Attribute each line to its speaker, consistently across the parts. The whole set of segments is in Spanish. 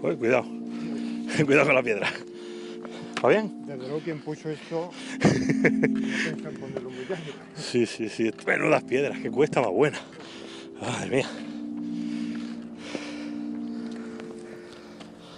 Speaker 1: Uy, cuidado. Cuidado con la piedra. ¿Va bien?
Speaker 2: Desde luego quien puso esto no piensa en ponerlo muy grande.
Speaker 1: Sí. Menudas piedras, que cuesta más buena. Madre mía.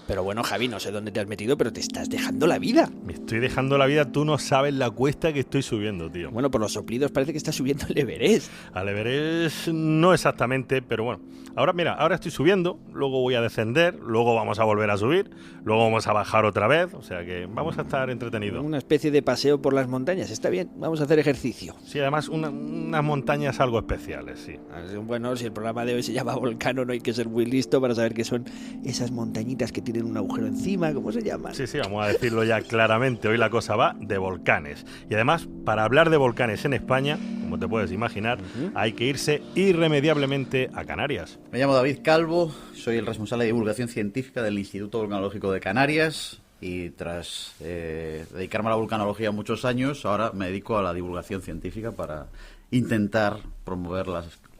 Speaker 3: Pero bueno, Javi, no sé dónde te has metido, pero te estás dejando la vida.
Speaker 1: Me estoy dejando la vida, tú no sabes la cuesta que estoy subiendo, tío.
Speaker 3: Bueno, por los soplidos parece que estás subiendo el Everest.
Speaker 1: Al Everest no exactamente, pero bueno. Ahora estoy subiendo, luego voy a descender, luego vamos a volver a subir, luego vamos a bajar otra vez, o sea que vamos a estar entretenidos.
Speaker 3: Una especie de paseo por las montañas, está bien, vamos a hacer ejercicio.
Speaker 1: Sí, además unas montañas algo especiales, sí.
Speaker 3: Bueno, si el programa de hoy se llama Volcano, no hay que ser muy listo para saber qué son esas montañitas que tienen un agujero encima, ¿cómo se llaman?
Speaker 1: Sí, vamos a decirlo ya claramente, hoy la cosa va de volcanes. Y además, para hablar de volcanes en España, como te puedes imaginar, hay que irse irremediablemente a Canarias.
Speaker 4: Me llamo David Calvo, soy el responsable de divulgación científica del Instituto Volcanológico de Canarias y tras dedicarme a la vulcanología muchos años, ahora me dedico a la divulgación científica para intentar promover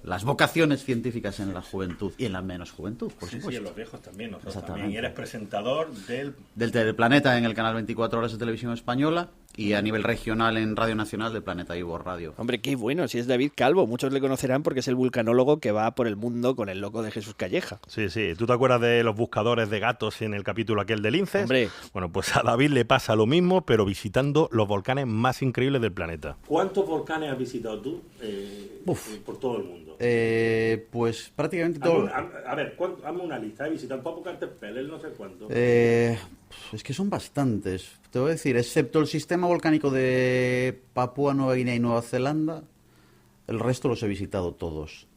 Speaker 4: las vocaciones científicas en la juventud y en la menos juventud, por supuesto.
Speaker 1: Sí, en los viejos también, nosotros también. Y eres presentador del
Speaker 4: Teleplaneta en el canal 24 Horas de Televisión Española y a nivel regional en Radio Nacional del Planeta Ivo Radio.
Speaker 3: Hombre, qué bueno, si es David Calvo, muchos le conocerán porque es el vulcanólogo que va por el mundo con el loco de Jesús Calleja.
Speaker 1: Sí, ¿tú te acuerdas de los buscadores de gatos en el capítulo aquel del Linces?
Speaker 3: Hombre.
Speaker 1: Bueno, pues a David le pasa lo mismo, pero visitando los volcanes más increíbles del planeta.
Speaker 5: ¿Cuántos volcanes has visitado tú por todo el mundo?
Speaker 4: Pues prácticamente todo.
Speaker 5: A ver, hazme una lista. He visitado Popocatépetl, no sé cuánto.
Speaker 4: Es que son bastantes. Te voy a decir, excepto el sistema volcánico de Papúa Nueva Guinea y Nueva Zelanda, el resto los he visitado todos.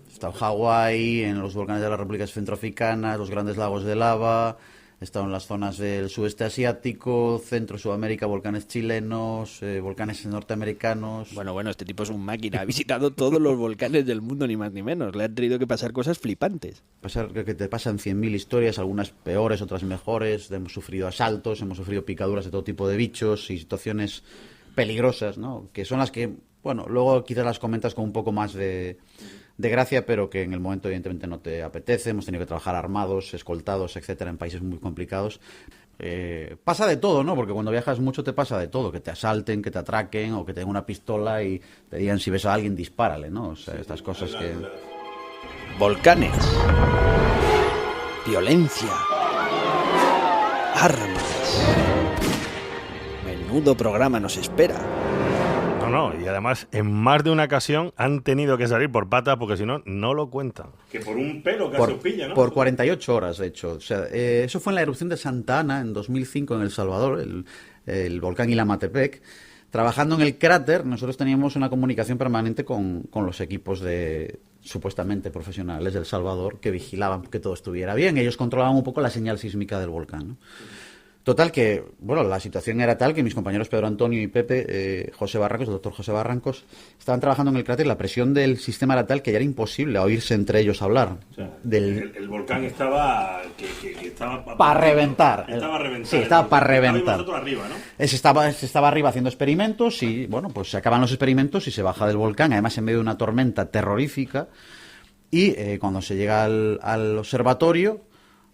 Speaker 4: He estado en Hawái, en los volcanes de las repúblicas centroafricanas, los grandes lagos de lava. He estado en las zonas del sudeste asiático, Centro, Sudamérica, volcanes chilenos, volcanes norteamericanos.
Speaker 3: Bueno, este tipo es un máquina. Ha visitado todos los volcanes del mundo, ni más ni menos. Le han tenido que pasar cosas flipantes.
Speaker 4: Que te pasan 100.000 historias, algunas peores, otras mejores. Hemos sufrido asaltos, hemos sufrido picaduras de todo tipo de bichos y situaciones peligrosas, ¿no? Que son las que, bueno, luego quizás las comentas con un poco más de gracia, pero que en el momento evidentemente no te apetece. Hemos tenido que trabajar armados, escoltados, etcétera, en países muy complicados. Pasa de todo, ¿no? Porque cuando viajas mucho te pasa de todo, que te asalten, que te atraquen o que te den una pistola y te digan si ves a alguien dispárale, ¿no? O sea, estas cosas que...
Speaker 3: Volcanes, violencia, armas. Menudo programa nos espera.
Speaker 1: No, y además en más de una ocasión han tenido que salir por patas porque si no, no lo cuentan.
Speaker 5: Que por un pelo casi os pilla, ¿no?
Speaker 4: Por 48 horas, de hecho. O sea, eso fue en la erupción de Santa Ana en 2005 en El Salvador, el volcán Ilamatepec. Trabajando en el cráter, nosotros teníamos una comunicación permanente con los equipos de supuestamente profesionales de El Salvador que vigilaban que todo estuviera bien. Ellos controlaban un poco la señal sísmica del volcán, ¿no? Total que, bueno, la situación era tal que mis compañeros Pedro Antonio y Pepe, José Barrancos, el doctor José Barrancos, estaban trabajando en el cráter y la presión del sistema era tal que ya era imposible oírse entre ellos hablar.
Speaker 5: O sea, el volcán estaba...
Speaker 4: para reventar.
Speaker 5: Estaba a reventar.
Speaker 4: Sí, estaba para reventar.
Speaker 5: Estaba arriba, ¿no?
Speaker 4: Se estaba arriba haciendo experimentos y, bueno, pues se acaban los experimentos y se baja del volcán, además en medio de una tormenta terrorífica. Y cuando se llega al observatorio,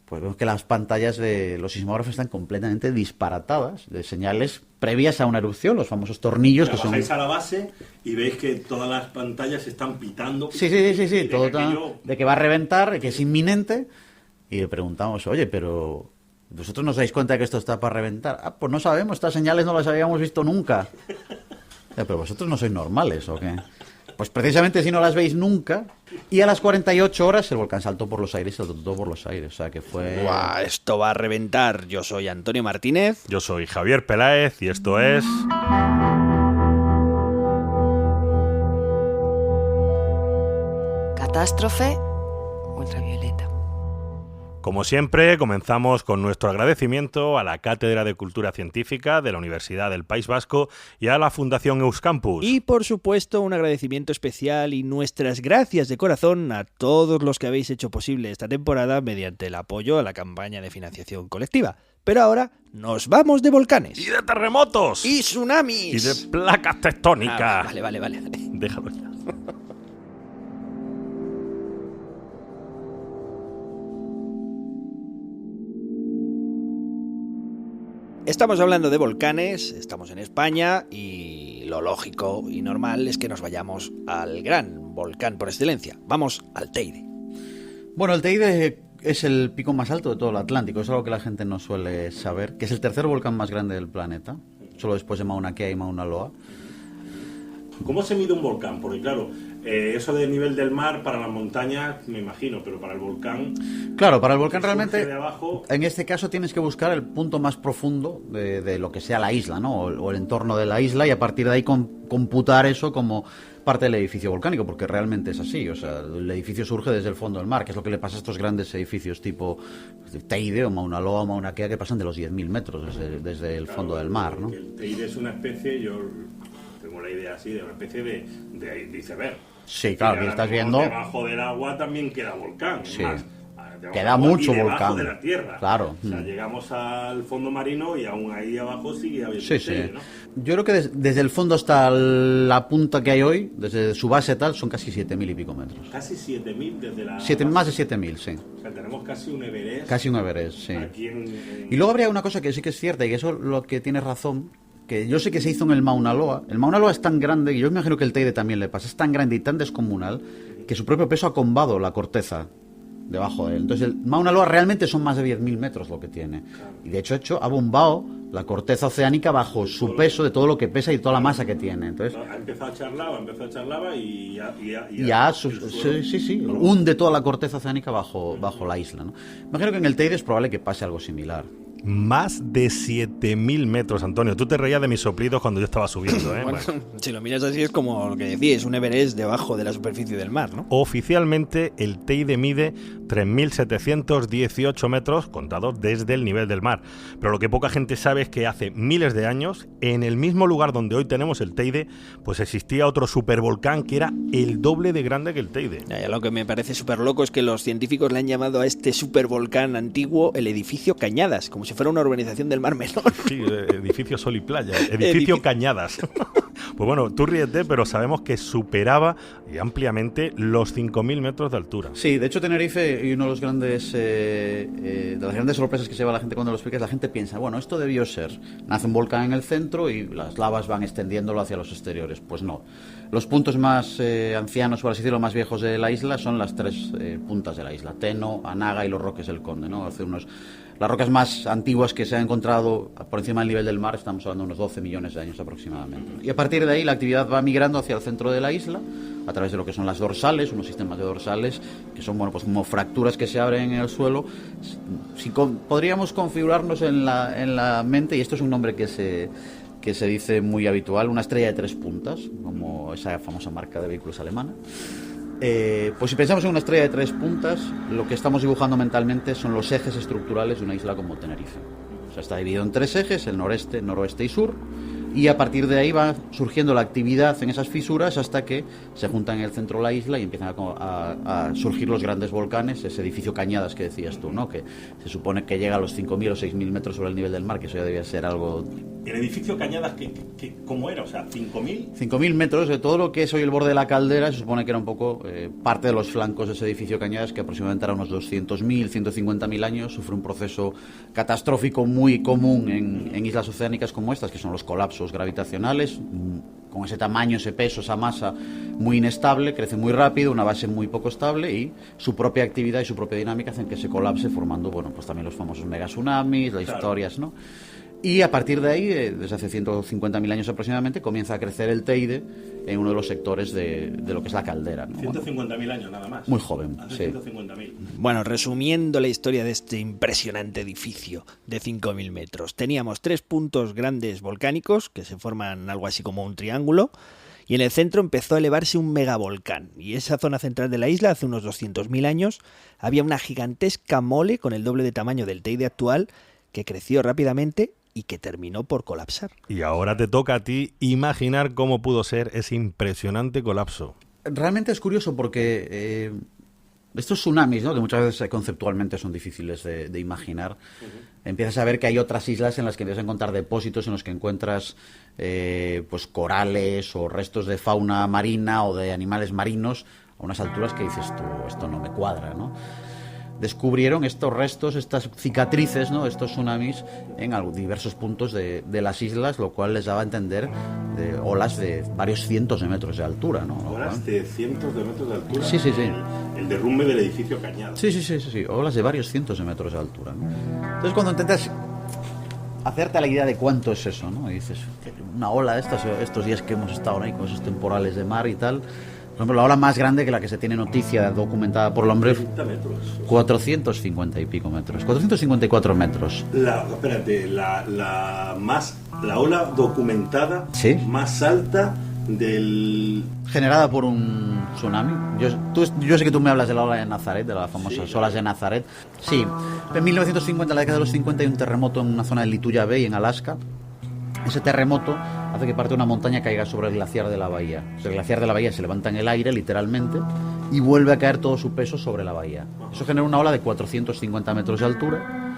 Speaker 4: pues vemos que las pantallas de los sismógrafos están completamente disparatadas, de señales previas a una erupción, los famosos tornillos.
Speaker 5: O sea, bajáis a la base y veis que todas las pantallas están pitando.
Speaker 4: Sí, todo de que va a reventar, que es inminente. Y le preguntamos, oye, pero ¿vosotros no os dais cuenta de que esto está para reventar? Pues no sabemos, estas señales no las habíamos visto nunca. Pero vosotros no sois normales, ¿o qué? Pues precisamente si no las veis nunca. Y a las 48 horas el volcán saltó por los aires, o sea que fue...
Speaker 3: ¡Guau! Esto va a reventar. Yo soy Antonio Martínez.
Speaker 1: Yo soy Javier Peláez y esto es...
Speaker 6: Catástrofe ultravioleta.
Speaker 1: Como siempre, comenzamos con nuestro agradecimiento a la Cátedra de Cultura Científica de la Universidad del País Vasco y a la Fundación Euskampus.
Speaker 3: Y, por supuesto, un agradecimiento especial y nuestras gracias de corazón a todos los que habéis hecho posible esta temporada mediante el apoyo a la campaña de financiación colectiva. Pero ahora nos vamos de volcanes.
Speaker 1: ¡Y de terremotos!
Speaker 3: ¡Y tsunamis!
Speaker 1: ¡Y de placas tectónicas!
Speaker 3: Vale.
Speaker 1: Déjalo ya.
Speaker 3: Estamos hablando de volcanes, estamos en España y lo lógico y normal es que nos vayamos al gran volcán por excelencia. Vamos al Teide.
Speaker 4: Bueno, el Teide es el pico más alto de todo el Atlántico, es algo que la gente no suele saber, que es el tercer volcán más grande del planeta, solo después de Mauna Kea y Mauna Loa.
Speaker 5: ¿Cómo se mide un volcán? Porque claro, eso del nivel del mar para las montañas me imagino, pero para el volcán...
Speaker 4: Claro, para el volcán realmente,
Speaker 5: de abajo...
Speaker 4: en este caso tienes que buscar el punto más profundo de lo que sea la isla, ¿no? O el entorno de la isla, y a partir de ahí computar eso como parte del edificio volcánico, porque realmente es así. O sea, el edificio surge desde el fondo del mar, que es lo que le pasa a estos grandes edificios tipo Teide o Mauna Loa o Mauna Kea, que pasan de los 10.000 metros desde el fondo del mar, ¿no?
Speaker 5: El Teide es una especie, yo tengo la idea así, de una especie de iceberg.
Speaker 4: Sí, claro, que estás viendo...
Speaker 5: Debajo del agua también queda volcán.
Speaker 4: Sí.
Speaker 5: Más,
Speaker 4: queda mucho
Speaker 5: volcán.
Speaker 4: volcán.
Speaker 5: De la tierra.
Speaker 4: Claro.
Speaker 5: O sea, llegamos al fondo marino y aún ahí abajo sigue habiendo Teide, ¿no?
Speaker 4: Yo creo que desde el fondo hasta la punta que hay hoy, desde su base tal, son casi 7.000 y pico metros.
Speaker 5: Casi 7.000 desde la...
Speaker 4: Más de 7.000, sí.
Speaker 5: O sea, tenemos casi un Everest.
Speaker 4: Casi un Everest, sí.
Speaker 5: Aquí
Speaker 4: Y luego habría una cosa que sí que es cierta, y que eso lo que tienes razón, que yo sé que se hizo en el Mauna Loa. El Mauna Loa es tan grande, y yo me imagino que el Teide también le pasa, es tan grande y tan descomunal, que su propio peso ha combado la corteza debajo de él. Entonces el Mauna Loa realmente son más de 10.000 metros lo que tiene. Y de hecho ha bombado la corteza oceánica bajo su peso de todo lo que pesa y toda la masa que tiene. Entonces
Speaker 5: ha empezado a charlar y
Speaker 4: sí, hunde toda la corteza oceánica bajo la isla, ¿no? Imagino que en el Teide es probable que pase algo similar.
Speaker 1: Más de 7.000 metros, Antonio. Tú te reías de mis soplidos cuando yo estaba subiendo, ¿eh?
Speaker 3: Bueno, si lo miras así es como lo que decís, un Everest debajo de la superficie del mar, ¿no?
Speaker 1: Oficialmente el Teide mide 3.718 metros contados desde el nivel del mar. Pero lo que poca gente sabe es que hace miles de años, en el mismo lugar donde hoy tenemos el Teide, pues existía otro supervolcán que era el doble de grande que el Teide.
Speaker 3: Ya, lo que me parece súper loco es que los científicos le han llamado a este supervolcán antiguo el edificio Cañadas, como si fuera una urbanización del Mar Menor.
Speaker 1: Sí, edificio Sol y Playa, edificio Cañadas. Pues bueno, tú ríete, pero sabemos que superaba ampliamente los 5.000 metros de altura.
Speaker 4: Sí, de hecho Tenerife, y uno de los grandes de las grandes sorpresas que se lleva la gente cuando lo explicas, la gente piensa, bueno, esto debió ser, nace un volcán en el centro y las lavas van extendiéndolo hacia los exteriores. Pues no. Los puntos más ancianos, por así decirlo, más viejos de la isla son las tres puntas de la isla, Teno, Anaga y los Roques del Conde, ¿no? Las rocas más antiguas que se han encontrado por encima del nivel del mar, estamos hablando de unos 12 millones de años aproximadamente. Y a partir de ahí la actividad va migrando hacia el centro de la isla, a través de lo que son las dorsales, unos sistemas de dorsales, que son pues como fracturas que se abren en el suelo. Podríamos configurarnos en la mente, y esto es un nombre que se dice muy habitual, una estrella de tres puntas, como esa famosa marca de vehículos alemana. Pues si pensamos en una estrella de tres puntas, lo que estamos dibujando mentalmente son los ejes estructurales de una isla como Tenerife. O sea, está dividido en tres ejes, el noreste, noroeste y sur, y a partir de ahí va surgiendo la actividad en esas fisuras hasta que se juntan en el centro de la isla y empiezan a surgir los grandes volcanes, ese edificio Cañadas que decías tú, ¿no? Que se supone que llega a los 5.000 o 6.000 metros sobre el nivel del mar, que eso ya debía ser algo...
Speaker 5: ¿El edificio Cañadas cómo era? O sea, ¿5.000?
Speaker 4: 5.000 metros, de todo lo que es hoy el borde de la caldera, se supone que era un poco parte de los flancos de ese edificio Cañadas, que aproximadamente era unos 200.000, 150.000 años, sufre un proceso catastrófico muy común en islas oceánicas como estas, que son los colapsos gravitacionales, con ese tamaño, ese peso, esa masa muy inestable, crece muy rápido, una base muy poco estable, y su propia actividad y su propia dinámica hacen que se colapse formando, bueno, pues también los famosos megatsunamis, las historias, ¿no? Y a partir de ahí, desde hace 150.000 años aproximadamente, comienza a crecer el Teide en uno de los sectores de lo que es la caldera, ¿no?
Speaker 5: 150.000 años nada más.
Speaker 4: Muy joven,
Speaker 5: hace
Speaker 4: sí.
Speaker 5: 150.000.
Speaker 3: Bueno, resumiendo la historia de este impresionante edificio de 5.000 metros, teníamos tres puntos grandes volcánicos que se forman algo así como un triángulo, y en el centro empezó a elevarse un megavolcán. Y esa zona central de la isla, hace unos 200.000 años, había una gigantesca mole con el doble de tamaño del Teide actual, que creció rápidamente y que terminó por colapsar.
Speaker 1: Y ahora te toca a ti imaginar cómo pudo ser ese impresionante colapso.
Speaker 4: Realmente es curioso porque estos tsunamis, ¿no?, que muchas veces conceptualmente son difíciles de imaginar, empiezas a ver que hay otras islas en las que empiezas a encontrar depósitos, en los que encuentras pues corales o restos de fauna marina o de animales marinos a unas alturas que dices tú, esto no me cuadra, ¿no? descubrieron estos restos, estas cicatrices, ¿no? Estos tsunamis en diversos puntos de las islas, lo cual les daba a entender de olas de varios cientos de metros de altura, ¿no?
Speaker 5: Olas de cientos de metros de altura.
Speaker 4: Sí.
Speaker 5: El derrumbe del edificio Cañada.
Speaker 4: Sí, olas de varios cientos de metros de altura, ¿no? Entonces, cuando intentas hacerte a la idea de cuánto es eso, ¿no? Y dices, una ola de estos días que hemos estado ahí con esos temporales de mar y tal. Por ejemplo, la ola más grande que la que se tiene noticia documentada por el hombre,
Speaker 5: 30 metros.
Speaker 4: 450 y pico metros, 454 metros.
Speaker 5: La ola documentada más alta del...
Speaker 4: Generada por un tsunami. Yo sé que tú me hablas de la ola de Nazaret, de las famosas olas de Nazaret. Sí, en 1950, en la década de los 50, hay un terremoto en una zona de Lituya Bay, en Alaska. Ese terremoto hace que parte de una montaña caiga sobre el glaciar de la bahía. El glaciar de la bahía se levanta en el aire, literalmente, y vuelve a caer todo su peso sobre la bahía. Eso genera una ola de 450 metros de altura,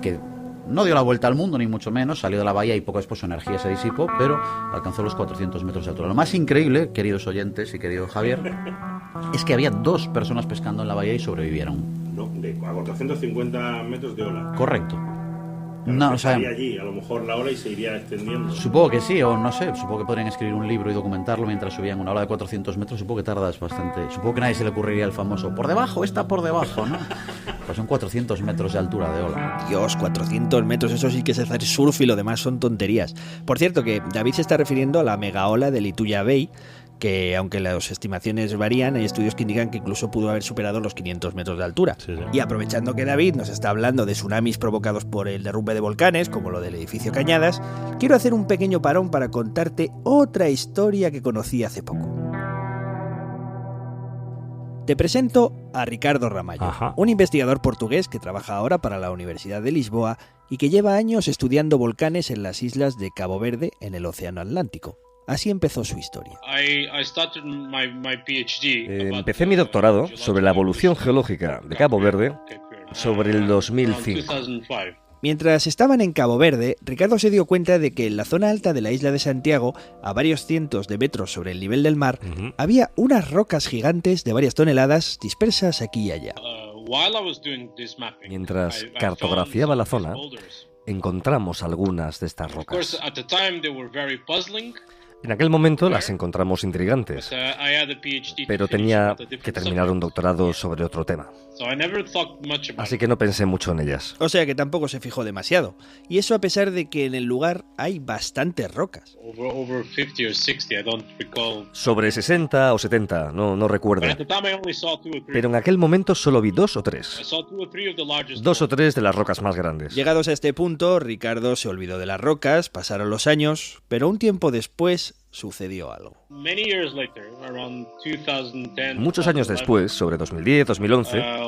Speaker 4: que no dio la vuelta al mundo, ni mucho menos, salió de la bahía y poco después su energía se disipó, pero alcanzó los 400 metros de altura. Lo más increíble, queridos oyentes y querido Javier, es que había 2 personas pescando en la bahía y sobrevivieron.
Speaker 5: No, a 450 metros de ola.
Speaker 4: Correcto.
Speaker 5: No, o sea, allí, a lo mejor la ola y se iría extendiendo.
Speaker 4: Supongo que sí, o no sé, supongo que podrían escribir un libro y documentarlo mientras subían una ola de 400 metros, supongo que tardas bastante. Supongo que a nadie se le ocurriría el famoso, por debajo, está por debajo, ¿no? Pues son 400 metros de altura de ola.
Speaker 3: Dios, 400 metros, eso sí que es hacer surf y lo demás son tonterías. Por cierto, que David se está refiriendo a la mega ola de Lituya Bay, que aunque las estimaciones varían, hay estudios que indican que incluso pudo haber superado los 500 metros de altura.
Speaker 1: Sí.
Speaker 3: Y aprovechando que David nos está hablando de tsunamis provocados por el derrumbe de volcanes, como lo del edificio Cañadas, quiero hacer un pequeño parón para contarte otra historia que conocí hace poco. Te presento a Ricardo Ramallo, un investigador portugués que trabaja ahora para la Universidad de Lisboa y que lleva años estudiando volcanes en las islas de Cabo Verde, en el Océano Atlántico. Así empezó su historia.
Speaker 7: Empecé mi doctorado sobre la evolución geológica de Cabo Verde sobre el 2005.
Speaker 3: Mientras estaban en Cabo Verde, Ricardo se dio cuenta de que en la zona alta de la isla de Santiago, a varios cientos de metros sobre el nivel del mar, había unas rocas gigantes de varias toneladas dispersas aquí y allá.
Speaker 7: Mientras cartografiaba la zona, encontramos algunas de estas rocas. En aquel momento las encontramos intrigantes, pero tenía que terminar un doctorado sobre otro tema. Así que no pensé mucho en ellas.
Speaker 3: O sea que tampoco se fijó demasiado. Y eso a pesar de que en el lugar hay bastantes rocas.
Speaker 7: Sobre 60 o 70, no recuerdo. Pero en aquel momento solo vi 2 o 3. 2 o 3 de las rocas más grandes.
Speaker 3: Llegados a este punto, Ricardo se olvidó de las rocas, pasaron los años, pero un tiempo después sucedió algo.
Speaker 7: Muchos años después, sobre 2010-2011,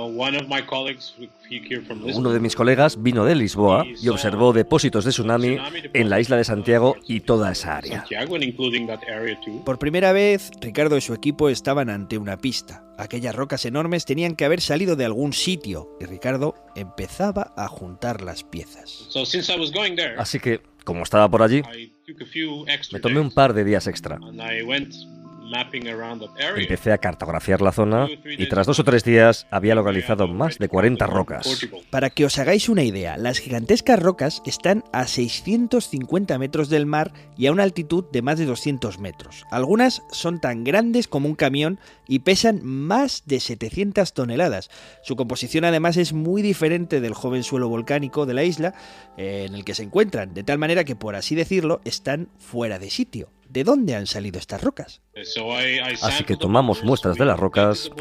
Speaker 7: uno de mis colegas vino de Lisboa y observó depósitos de tsunami en la isla de Santiago y toda esa área.
Speaker 3: Por primera vez, Ricardo y su equipo estaban ante una pista. Aquellas rocas enormes tenían que haber salido de algún sitio y Ricardo empezaba a juntar las piezas.
Speaker 7: Así que, como estaba por allí, me tomé un par de días extra. Empecé a cartografiar la zona y tras 2 o 3 días había localizado más de 40 rocas.
Speaker 3: Para que os hagáis una idea, las gigantescas rocas están a 650 metros del mar y a una altitud de más de 200 metros. Algunas son tan grandes como un camión y pesan más de 700 toneladas. Su composición además es muy diferente del joven suelo volcánico de la isla en el que se encuentran, de tal manera que, por así decirlo, están fuera de sitio. ¿De dónde han salido estas rocas?
Speaker 7: Así que tomamos muestras de las rocas,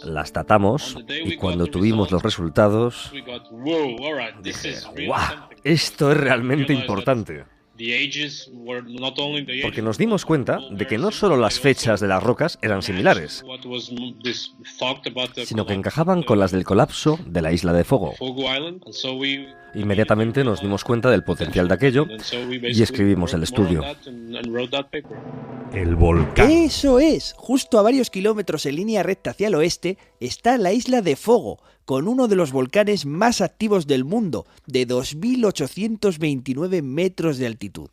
Speaker 7: las datamos y cuando tuvimos los resultados, dije, ¡guau! Esto es realmente importante. Porque nos dimos cuenta de que no solo las fechas de las rocas eran similares, sino que encajaban con las del colapso de la isla de Fogo. Inmediatamente nos dimos cuenta del potencial de aquello y escribimos el estudio.
Speaker 1: El volcán.
Speaker 3: ¡Eso es! Justo a varios kilómetros en línea recta hacia el oeste está la isla de Fogo, con uno de los volcanes más activos del mundo, de 2.829 metros de altitud.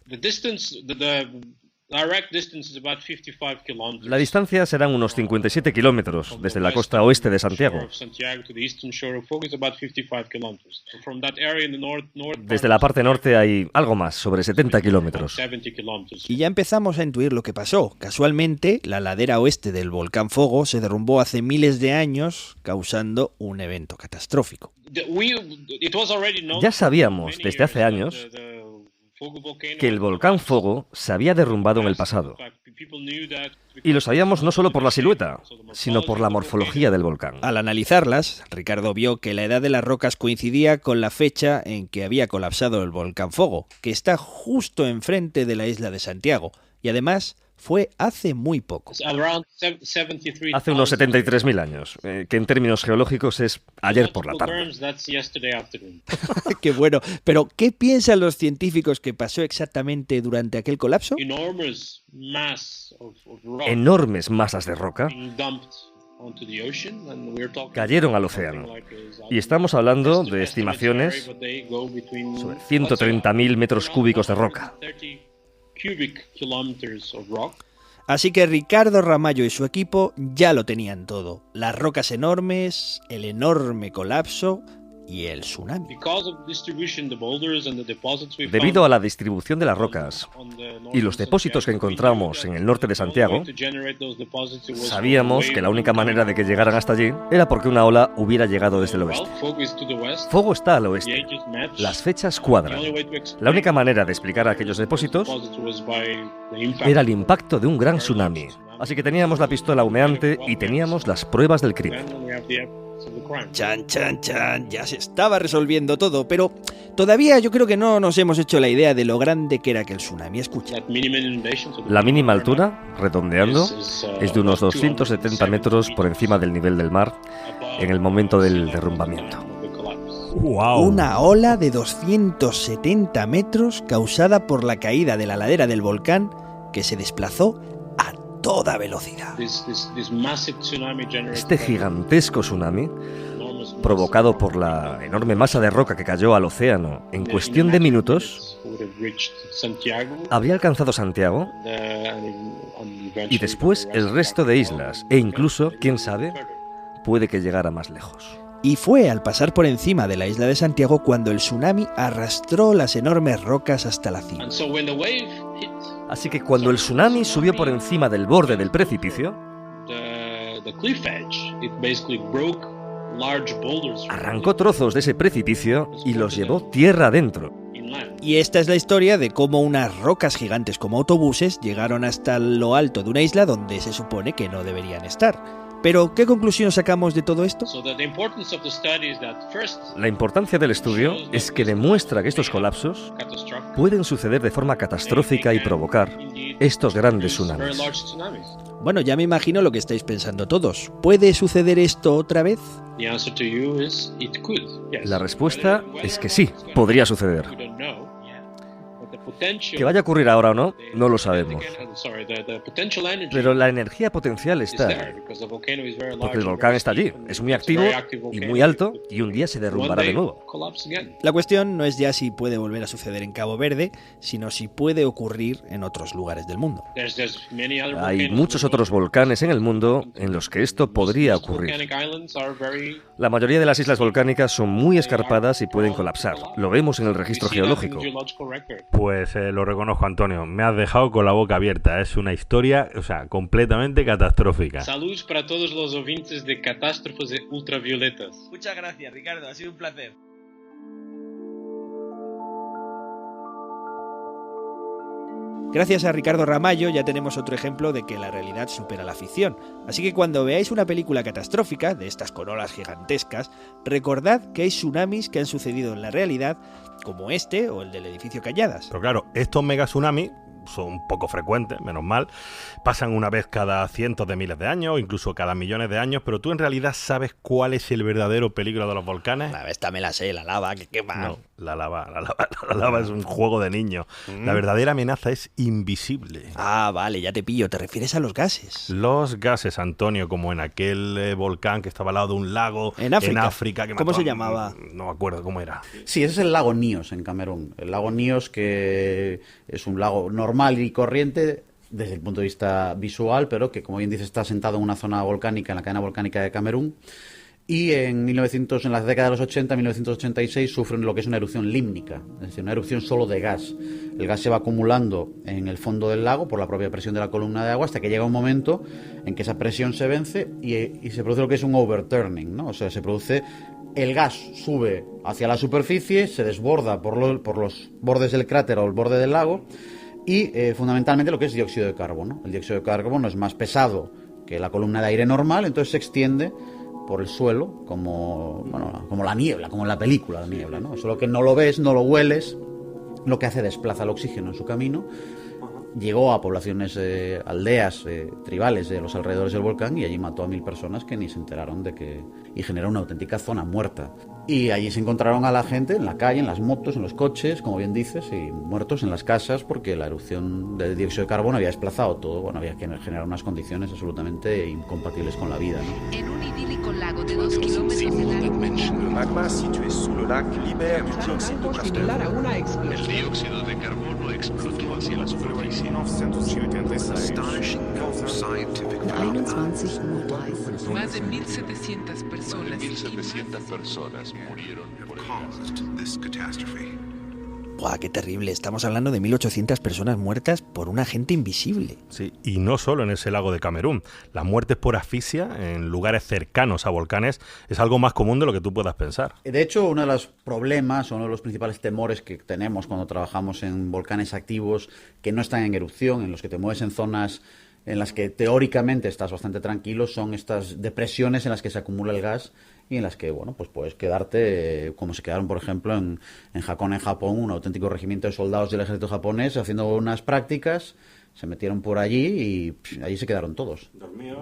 Speaker 7: La distancia serán unos 57 kilómetros desde la costa oeste de Santiago. Desde la parte norte hay algo más, sobre 70 kilómetros.
Speaker 3: Y ya empezamos a intuir lo que pasó. Casualmente, la ladera oeste del volcán Fogo se derrumbó hace miles de años, causando un evento catastrófico.
Speaker 7: Ya sabíamos desde hace años que el volcán Fogo se había derrumbado en el pasado. Y lo sabíamos no solo por la silueta, sino por la morfología del volcán.
Speaker 3: Al analizarlas, Ricardo vio que la edad de las rocas coincidía con la fecha en que había colapsado el volcán Fogo, que está justo enfrente de la isla de Santiago, y además fue hace muy poco.
Speaker 7: Hace unos 73.000 años, que en términos geológicos es ayer por la tarde.
Speaker 3: Qué bueno. Pero, ¿qué piensan los científicos que pasó exactamente durante aquel colapso?
Speaker 7: Enormes masas de roca cayeron al océano. Y estamos hablando de estimaciones sobre 130.000 metros cúbicos de roca.
Speaker 3: Así que Ricardo Ramallo y su equipo ya lo tenían todo. Las rocas enormes, el enorme colapso y el tsunami.
Speaker 7: Debido a la distribución de las rocas y los depósitos que encontramos en el norte de Santiago, sabíamos que la única manera de que llegaran hasta allí era porque una ola hubiera llegado desde el oeste. Fogo está al oeste. Las fechas cuadran. La única manera de explicar aquellos depósitos era el impacto de un gran tsunami. Así que teníamos la pistola humeante y teníamos las pruebas del crimen.
Speaker 3: Chan, chan, chan, ya se estaba resolviendo todo, pero todavía yo creo que no nos hemos hecho la idea de lo grande que era aquel tsunami. Escucha.
Speaker 7: La mínima altura, redondeando, es de unos 270 metros por encima del nivel del mar en el momento del derrumbamiento.
Speaker 1: ¡Wow!
Speaker 3: Una ola de 270 metros causada por la caída de la ladera del volcán que se desplazó a toda velocidad.
Speaker 7: Este gigantesco tsunami, provocado por la enorme masa de roca que cayó al océano en cuestión de minutos, habría alcanzado Santiago y después el resto de islas, e incluso, quién sabe, puede que llegara más lejos.
Speaker 3: Y fue al pasar por encima de la isla de Santiago cuando el tsunami arrastró las enormes rocas hasta la cima.
Speaker 7: Así que cuando el tsunami subió por encima del borde del precipicio, arrancó trozos de ese precipicio y los llevó tierra adentro.
Speaker 3: Y esta es la historia de cómo unas rocas gigantes como autobuses llegaron hasta lo alto de una isla donde se supone que no deberían estar. Pero, ¿qué conclusión sacamos de todo esto?
Speaker 7: La importancia del estudio es que demuestra que estos colapsos pueden suceder de forma catastrófica y provocar estos grandes tsunamis.
Speaker 3: Bueno, ya me imagino lo que estáis pensando todos. ¿Puede suceder esto otra vez?
Speaker 7: La respuesta es que sí, podría suceder. Que vaya a ocurrir ahora o no, no lo sabemos. Pero la energía potencial está, porque el volcán está allí, es muy activo y muy alto, y un día se derrumbará de nuevo.
Speaker 3: La cuestión no es ya si puede volver a suceder en Cabo Verde, sino si puede ocurrir en otros lugares del mundo.
Speaker 7: Hay muchos otros volcanes en el mundo en los que esto podría ocurrir. La mayoría de las islas volcánicas son muy escarpadas y pueden colapsar. Lo vemos en el registro geológico.
Speaker 1: Pues lo reconozco, Antonio. Me has dejado con la boca abierta. Es una historia, completamente catastrófica.
Speaker 8: Saludos para todos los oyentes de Catástrofes Ultravioletas.
Speaker 3: Muchas gracias, Ricardo. Ha sido un placer. Gracias a Ricardo Ramallo ya tenemos otro ejemplo de que la realidad supera la ficción. Así que cuando veáis una película catastrófica, de estas con olas gigantescas, recordad que hay tsunamis que han sucedido en la realidad, como este o el del edificio Cañadas.
Speaker 1: Pero claro, estos mega tsunamis son poco frecuentes, menos mal, pasan una vez cada cientos de miles de años, incluso cada millones de años, pero tú en realidad sabes cuál es el verdadero peligro de los volcanes.
Speaker 3: Esta me la sé, la lava que quema.
Speaker 1: No, la lava es un juego de niños. La verdadera amenaza es invisible.
Speaker 3: Ah, vale, ya te pillo, te refieres a los gases.
Speaker 1: Los gases, Antonio, como en aquel volcán que estaba al lado de un lago
Speaker 3: en África que
Speaker 1: ¿Cómo
Speaker 3: se llamaba?
Speaker 1: No me acuerdo cómo era.
Speaker 4: Sí, ese es el lago Níos en Camerún. El lago Níos, que es un lago normal y corriente, desde el punto de vista visual, pero que, como bien dice, está asentado en una zona volcánica, en la cadena volcánica de Camerún. Y en la década de los 80, 1986, sufren lo que es una erupción límnica, es decir, una erupción solo de gas. El gas se va acumulando en el fondo del lago por la propia presión de la columna de agua, hasta que llega un momento en que esa presión se vence y se produce lo que es un overturning, ¿no? O sea, se produce, el gas sube hacia la superficie, se desborda por los bordes del cráter o el borde del lago, y fundamentalmente lo que es dióxido de carbono. El dióxido de carbono es más pesado que la columna de aire normal, entonces se extiende por el suelo como la niebla, como en la película, la niebla, ¿no? Solo que no lo ves, no lo hueles, lo que hace desplaza el oxígeno en su camino. Llegó a poblaciones, aldeas, tribales de los alrededores del volcán, y allí mató a 1000 personas que ni se enteraron de que... y generó una auténtica zona muerta. Y allí se encontraron a la gente en la calle, en las motos, en los coches, como bien dices, y muertos en las casas, porque la erupción del dióxido de carbono había desplazado todo. Bueno, había que generar unas condiciones absolutamente incompatibles con la vida, ¿no?
Speaker 6: En un idílico lago de 2 kilómetros de largo,
Speaker 9: Le magma situé sous le lac libère du dioxyde de
Speaker 10: similar a
Speaker 9: carbono.
Speaker 10: una explosión.
Speaker 11: El dióxido de carbono explotó hacia la superficie.
Speaker 6: más de 1.700 personas.
Speaker 11: 1.700 personas murieron por el gas.
Speaker 3: ¡Buah, qué terrible! Estamos hablando de 1.800 personas muertas por un agente invisible.
Speaker 1: Sí, y no solo en ese lago de Camerún. Las muertes por asfixia en lugares cercanos a volcanes es algo más común de lo que tú puedas pensar.
Speaker 4: De hecho, uno de los problemas, uno de los principales temores que tenemos cuando trabajamos en volcanes activos que no están en erupción, en los que te mueves en zonas en las que teóricamente estás bastante tranquilo, son estas depresiones en las que se acumula el gas y en las que, bueno, pues puedes quedarte, como se quedaron, por ejemplo, en Hakone, en Japón, un auténtico regimiento de soldados del ejército japonés haciendo unas prácticas, se metieron por allí y allí se quedaron todos.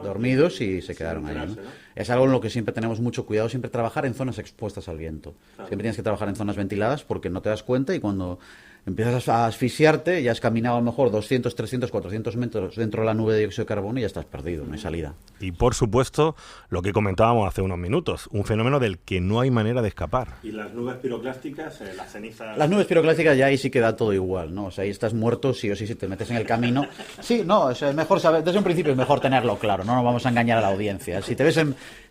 Speaker 4: Dormidos y se quedaron allí, ¿no? Es algo en lo que siempre tenemos mucho cuidado, siempre trabajar en zonas expuestas al viento. Claro. Siempre tienes que trabajar en zonas ventiladas porque no te das cuenta, y cuando empiezas a asfixiarte, ya has caminado a lo mejor 200, 300, 400 metros dentro de la nube de dióxido de carbono y ya estás perdido, no hay salida.
Speaker 1: Y por supuesto, lo que comentábamos hace unos minutos, un fenómeno del que no hay manera de escapar.
Speaker 5: ¿Y las nubes piroclásticas, las cenizas?
Speaker 4: Las nubes piroclásticas ya ahí sí queda todo igual, ¿no? O sea, ahí estás muerto sí o sí si te metes en el camino. Sí, no, o sea, es mejor saber, desde un principio es mejor tenerlo claro, no nos vamos a engañar a la audiencia.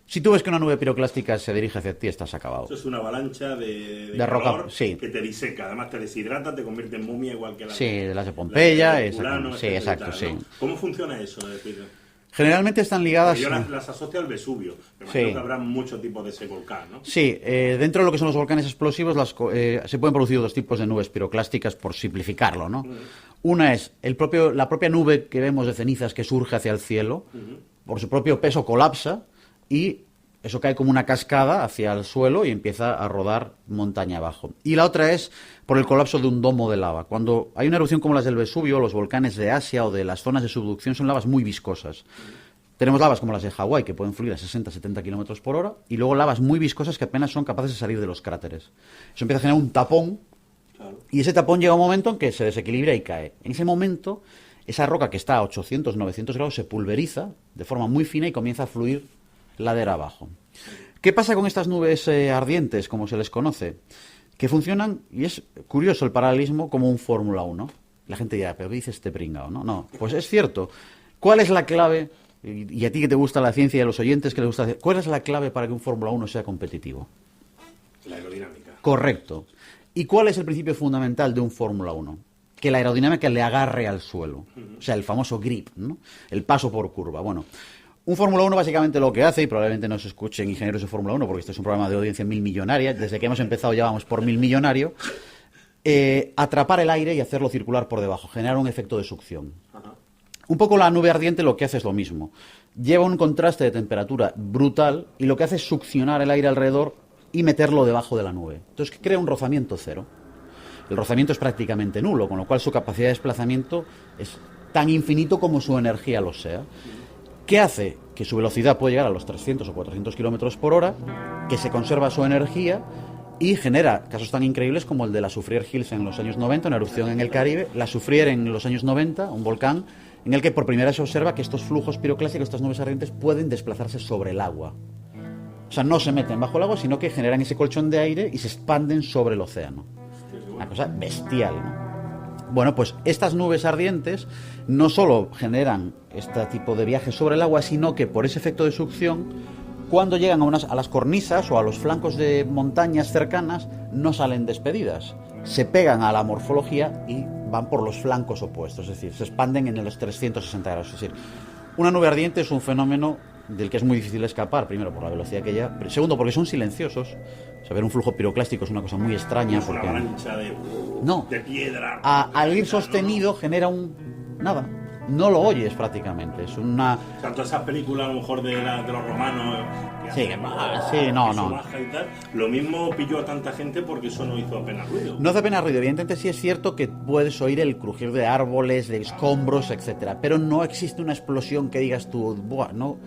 Speaker 4: Si tú ves que una nube piroclástica se dirige hacia ti, estás acabado.
Speaker 5: Eso es una avalancha de
Speaker 4: roca, sí,
Speaker 5: que te diseca, además te deshidrata, te convierte en momia igual que la...
Speaker 4: Sí, de las de Pompeya, exacto. Sí, exacto,
Speaker 5: tal,
Speaker 4: sí.
Speaker 5: ¿no? ¿Cómo funciona eso?
Speaker 4: Generalmente están ligadas...
Speaker 5: Yo las asocio al Vesubio, me imagino que habrá muchos tipos de ese volcán, ¿no?
Speaker 4: Sí, dentro de lo que son los volcanes explosivos se pueden producir dos tipos de nubes piroclásticas, por simplificarlo, ¿no? Una es la propia nube que vemos de cenizas que surge hacia el cielo, por su propio peso colapsa y eso cae como una cascada hacia el suelo y empieza a rodar montaña abajo. Y la otra es por el colapso de un domo de lava. Cuando hay una erupción como las del Vesubio, los volcanes de Asia o de las zonas de subducción son lavas muy viscosas. Tenemos lavas como las de Hawái, que pueden fluir a 60-70 kilómetros por hora, y luego lavas muy viscosas que apenas son capaces de salir de los cráteres. Eso empieza a generar un tapón, y ese tapón llega a un momento en que se desequilibra y cae. En ese momento, esa roca que está a 800-900 grados se pulveriza de forma muy fina y comienza a fluir ladera abajo. ¿Qué pasa con estas nubes ardientes, como se les conoce? Que funcionan, y es curioso el paralelismo, como un Fórmula 1. La gente dirá, pero ¿qué dice este pringao? No, pues es cierto. ¿Cuál es la clave? Y a ti que te gusta la ciencia y a los oyentes que les gusta hacer, ¿cuál es la clave para que un Fórmula 1 sea competitivo?
Speaker 5: La aerodinámica.
Speaker 4: Correcto. ¿Y cuál es el principio fundamental de un Fórmula 1? Que la aerodinámica le agarre al suelo. O sea, el famoso grip, ¿no? El paso por curva. Bueno, un Fórmula 1 básicamente lo que hace, y probablemente no se escuchen ingenieros de Fórmula 1 porque este es un programa de audiencia 1000 millonaria, desde que hemos empezado ya vamos por 1000 millonario, atrapar el aire y hacerlo circular por debajo, generar un efecto de succión. Un poco la nube ardiente lo que hace es lo mismo. Lleva un contraste de temperatura brutal y lo que hace es succionar el aire alrededor y meterlo debajo de la nube. Entonces crea un rozamiento cero. El rozamiento es prácticamente nulo, con lo cual su capacidad de desplazamiento es tan infinito como su energía lo sea. ¿Qué hace? Que su velocidad puede llegar a los 300 o 400 kilómetros por hora, que se conserva su energía y genera casos tan increíbles como el de la Soufriere Hills en los años 90, una erupción en el Caribe, la Soufriere en los años 90, un volcán en el que por primera vez se observa que estos flujos piroclásticos, estas nubes ardientes, pueden desplazarse sobre el agua. O sea, no se meten bajo el agua, sino que generan ese colchón de aire y se expanden sobre el océano. Una cosa bestial, ¿no? Bueno, pues estas nubes ardientes no solo generan este tipo de viajes sobre el agua, sino que por ese efecto de succión, cuando llegan a las cornisas o a los flancos de montañas cercanas, no salen despedidas. Se pegan a la morfología y van por los flancos opuestos, es decir, se expanden en los 360 grados. Es decir, una nube ardiente es un fenómeno del que es muy difícil escapar, primero por la velocidad que lleva, segundo porque son silenciosos. O sea, ver un flujo piroclástico es una cosa muy extraña.
Speaker 5: Es una
Speaker 4: porque
Speaker 5: avalancha de piedra.
Speaker 4: Al ir sostenido genera nada, no lo oyes prácticamente. Es una...
Speaker 5: O sea, todas esas películas a lo mejor de los romanos
Speaker 4: no.
Speaker 5: Baja y tal, lo mismo pilló a tanta gente porque eso no hizo apenas ruido.
Speaker 4: No hace apenas ruido, evidentemente sí es cierto que puedes oír el crujir de árboles, de escombros, etcétera, pero no existe una explosión que digas tú, buah, no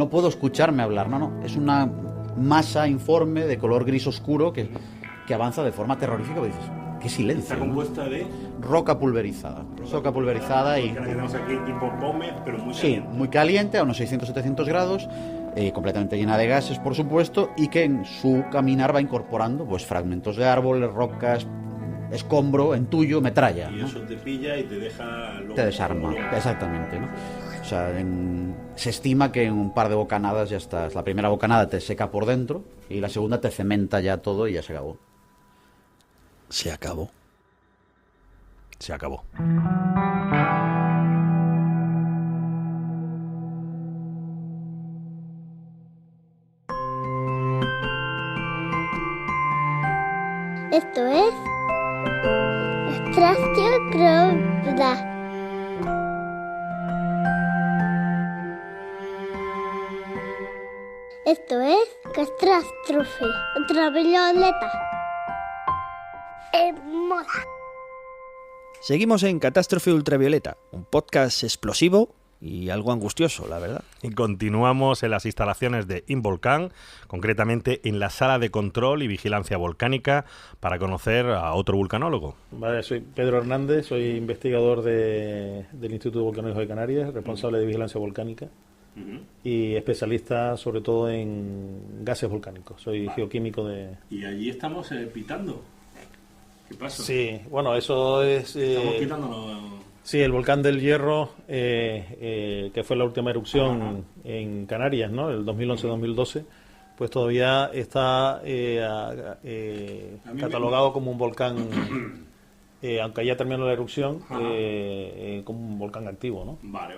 Speaker 4: puedo escucharme hablar, no, es una masa informe de color gris oscuro que avanza de forma terrorífica, y dices, qué silencio.
Speaker 5: Está compuesta de
Speaker 4: roca pulverizada. Roca pulverizada y...
Speaker 5: Que tenemos aquí tipo Pómez, pero muy caliente.
Speaker 4: Sí, muy caliente, a unos 600-700 grados, completamente llena de gases, por supuesto, y que en su caminar va incorporando pues fragmentos de árboles, rocas, escombro, entullo, metralla.
Speaker 5: Y eso te pilla y te deja...
Speaker 4: Te desarma, exactamente, ¿no? O sea, se estima que en un par de bocanadas ya estás. La primera bocanada te seca por dentro y la segunda te cementa ya todo y ya se acabó.
Speaker 3: Se acabó.
Speaker 1: Se acabó.
Speaker 10: Esto es Extracción Crónica. Esto es Catástrofe Ultravioleta. En moda.
Speaker 3: Seguimos en Catástrofe Ultravioleta, un podcast explosivo y algo angustioso, la verdad.
Speaker 1: Y continuamos en las instalaciones de Involcán, concretamente en la sala de control y vigilancia volcánica, para conocer a otro vulcanólogo.
Speaker 12: Vale, soy Pedro Hernández, soy investigador del Instituto Volcanológico de Canarias, responsable de vigilancia volcánica y especialista sobre todo en gases volcánicos. Soy geoquímico de...
Speaker 5: Y allí estamos pitando. ¿Qué pasa?
Speaker 12: Sí, bueno, eso es...
Speaker 5: Estamos pitándonos...
Speaker 12: Sí, el volcán del Hierro, que fue la última erupción en Canarias, ¿no? El 2011-2012, pues todavía está catalogado como un volcán, aunque ya terminó la erupción, como un volcán activo, ¿no?
Speaker 5: Vale.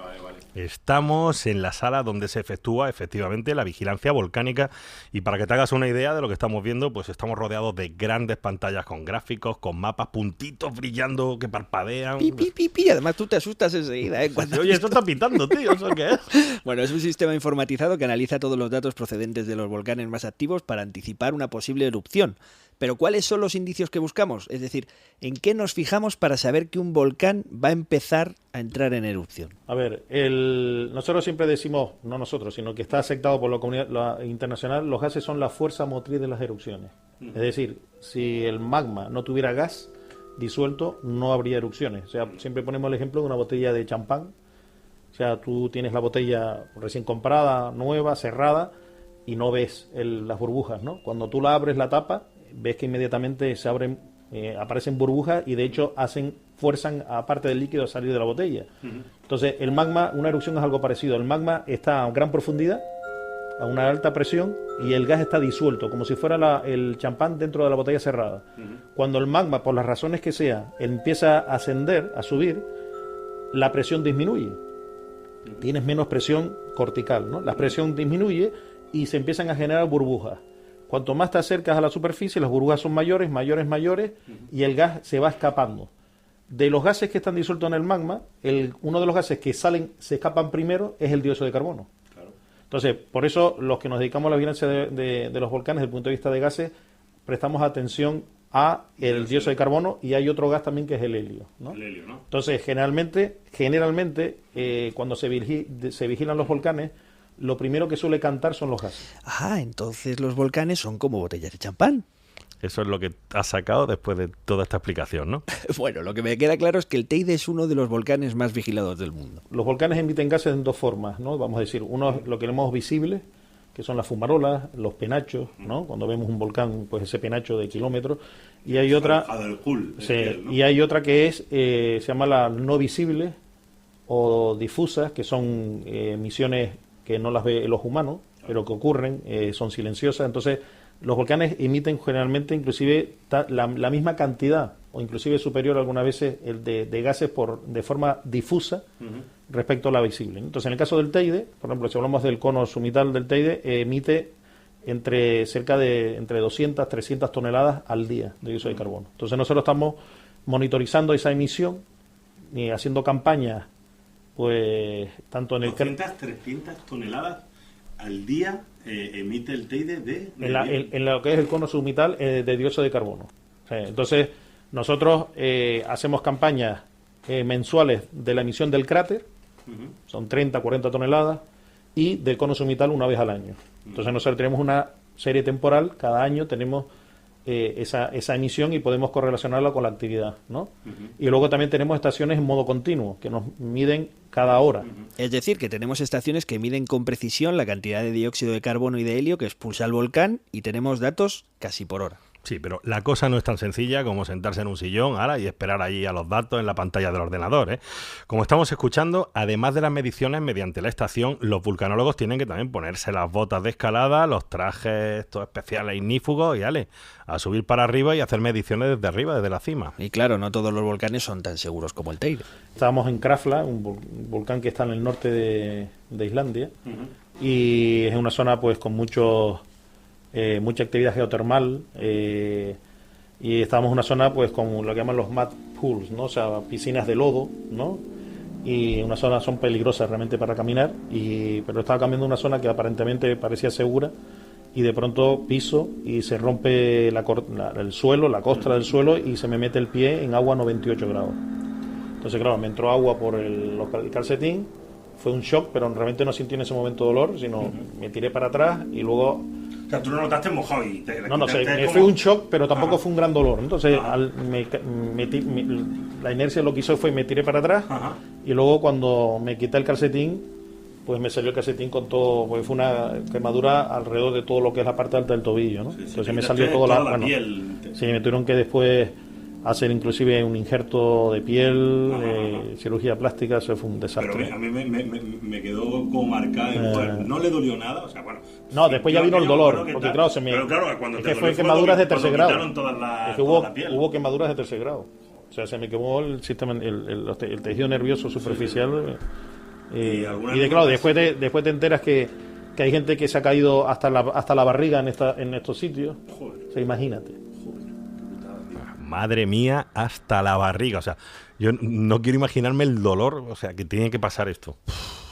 Speaker 1: Estamos en la sala donde se efectúa efectivamente la vigilancia volcánica, y para que te hagas una idea de lo que estamos viendo, pues estamos rodeados de grandes pantallas con gráficos, con mapas, puntitos brillando que parpadean.
Speaker 3: Pi. Además tú te asustas enseguida, ¿eh?
Speaker 1: Oye, esto está pitando, tío, ¿eso qué es?
Speaker 3: Bueno, es un sistema informatizado que analiza todos los datos procedentes de los volcanes más activos para anticipar una posible erupción. Pero ¿cuáles son los indicios que buscamos? Es decir, ¿en qué nos fijamos para saber que un volcán va a empezar a entrar en erupción?
Speaker 12: A ver, nosotros siempre decimos, no nosotros, sino que está aceptado por la comunidad internacional, los gases son la fuerza motriz de las erupciones. Es decir, si el magma no tuviera gas disuelto, no habría erupciones. O sea, siempre ponemos el ejemplo de una botella de champán. O sea, tú tienes la botella recién comprada, nueva, cerrada, y no ves las burbujas, ¿no? Cuando tú la abres la tapa, ves que inmediatamente se abren, aparecen burbujas y de hecho fuerzan a parte del líquido a salir de la botella. Entonces el magma, una erupción es algo parecido. El magma está a gran profundidad, a una alta presión, y el gas está disuelto, como si fuera el champán dentro de la botella cerrada. Cuando el magma, por las razones que sea, empieza a ascender, a subir, la presión disminuye. Tienes menos presión cortical, ¿no? La presión disminuye y se empiezan a generar burbujas. Cuanto más te acercas a la superficie, las burbujas son mayores, y el gas se va escapando. De los gases que están disueltos en el magma, uno de los gases que se escapan primero es el dióxido de carbono. Claro. Entonces, por eso los que nos dedicamos a la vigilancia de los volcanes, desde el punto de vista de gases, prestamos atención a el dióxido de carbono, y hay otro gas también que es el helio, ¿no?
Speaker 5: El helio, ¿no?
Speaker 12: Entonces, generalmente cuando se vigilan los volcanes, lo primero que suele cantar son los gases.
Speaker 3: Ah, entonces los volcanes son como botellas de champán.
Speaker 1: Eso es lo que has sacado después de toda esta explicación, ¿no?
Speaker 3: Bueno, lo que me queda claro es que el Teide es uno de los volcanes más vigilados del mundo.
Speaker 12: Los volcanes emiten gases en dos formas, ¿no? Vamos a decir, uno es lo que llamamos visible, que son las fumarolas, los penachos, ¿no? Cuando vemos un volcán, pues ese penacho de kilómetros. Y hay otra, y hay otra que es, se llama la no visible o difusas, que son emisiones que no las ve el ojo humano, pero que ocurren, son silenciosas. Entonces, los volcanes emiten generalmente inclusive la misma cantidad, o inclusive superior algunas veces, de gases de forma difusa respecto a la visible. Entonces, en el caso del Teide, por ejemplo, si hablamos del cono sumital del Teide, emite entre 200, 300 toneladas al día de dióxido de carbono. Entonces, nosotros estamos monitorizando esa emisión y haciendo campañas, pues, tanto en el...
Speaker 5: 300 toneladas al día emite el Teide
Speaker 12: en lo que es el cono sumital de dióxido de carbono. Entonces, nosotros hacemos campañas mensuales de la emisión del cráter, son 30, 40 toneladas, y del cono sumital una vez al año. Entonces, nosotros tenemos una serie temporal, cada año tenemos esa emisión y podemos correlacionarla con la actividad, ¿no? Y luego también tenemos estaciones en modo continuo, que nos miden cada hora.
Speaker 3: Es decir, que tenemos estaciones que miden con precisión la cantidad de dióxido de carbono y de helio que expulsa el volcán, y tenemos datos casi por hora.
Speaker 1: Sí, pero la cosa no es tan sencilla como sentarse en un sillón ahora y esperar allí a los datos en la pantalla del ordenador, ¿eh? Como estamos escuchando, además de las mediciones mediante la estación, los vulcanólogos tienen que también ponerse las botas de escalada, los trajes estos especiales ignífugos y a subir para arriba y hacer mediciones desde arriba, desde la cima.
Speaker 3: Y claro, no todos los volcanes son tan seguros como el Teide.
Speaker 12: Estábamos en Krafla, un volcán que está en el norte de Islandia, y es una zona pues con mucha actividad geotermal, y estamos en una zona pues con lo que llaman los mud pools, ¿no? O sea, piscinas de lodo, ¿no? Y una zona son peligrosas realmente para caminar, pero estaba caminando una zona que aparentemente parecía segura, y de pronto piso y se rompe el suelo, la costra del suelo, y se me mete el pie en agua a 98 grados. Entonces, claro, me entró agua por el calcetín, fue un shock, pero realmente no sentí en ese momento dolor, sino me tiré para atrás y luego...
Speaker 5: O sea, tú lo notaste mojado y
Speaker 12: fue un shock, pero tampoco fue un gran dolor. Entonces, la inercia lo que hizo fue me tiré para atrás, y luego cuando me quité el calcetín, pues me salió el calcetín con todo, pues fue una quemadura alrededor de todo lo que es la parte alta del tobillo, ¿no? Entonces me salió toda la piel. Sí, me tuvieron que después hacer inclusive un injerto de piel, cirugía plástica, eso fue un desastre.
Speaker 5: Pero a mí me quedó como marcada en el cuerpo. No le dolió nada, o sea, bueno.
Speaker 12: No, después ya vino el dolor, porque claro,
Speaker 5: cuando
Speaker 12: es que fue quemaduras de tercer grado.
Speaker 5: Es
Speaker 12: que hubo quemaduras de tercer grado. O sea, se me quemó el sistema, el tejido nervioso superficial. Claro, después te enteras que hay gente que se ha caído hasta la barriga en estos sitios. Joder. O sea, imagínate.
Speaker 1: Madre mía, hasta la barriga. O sea, yo no quiero imaginarme el dolor, o sea, que tiene que pasar esto.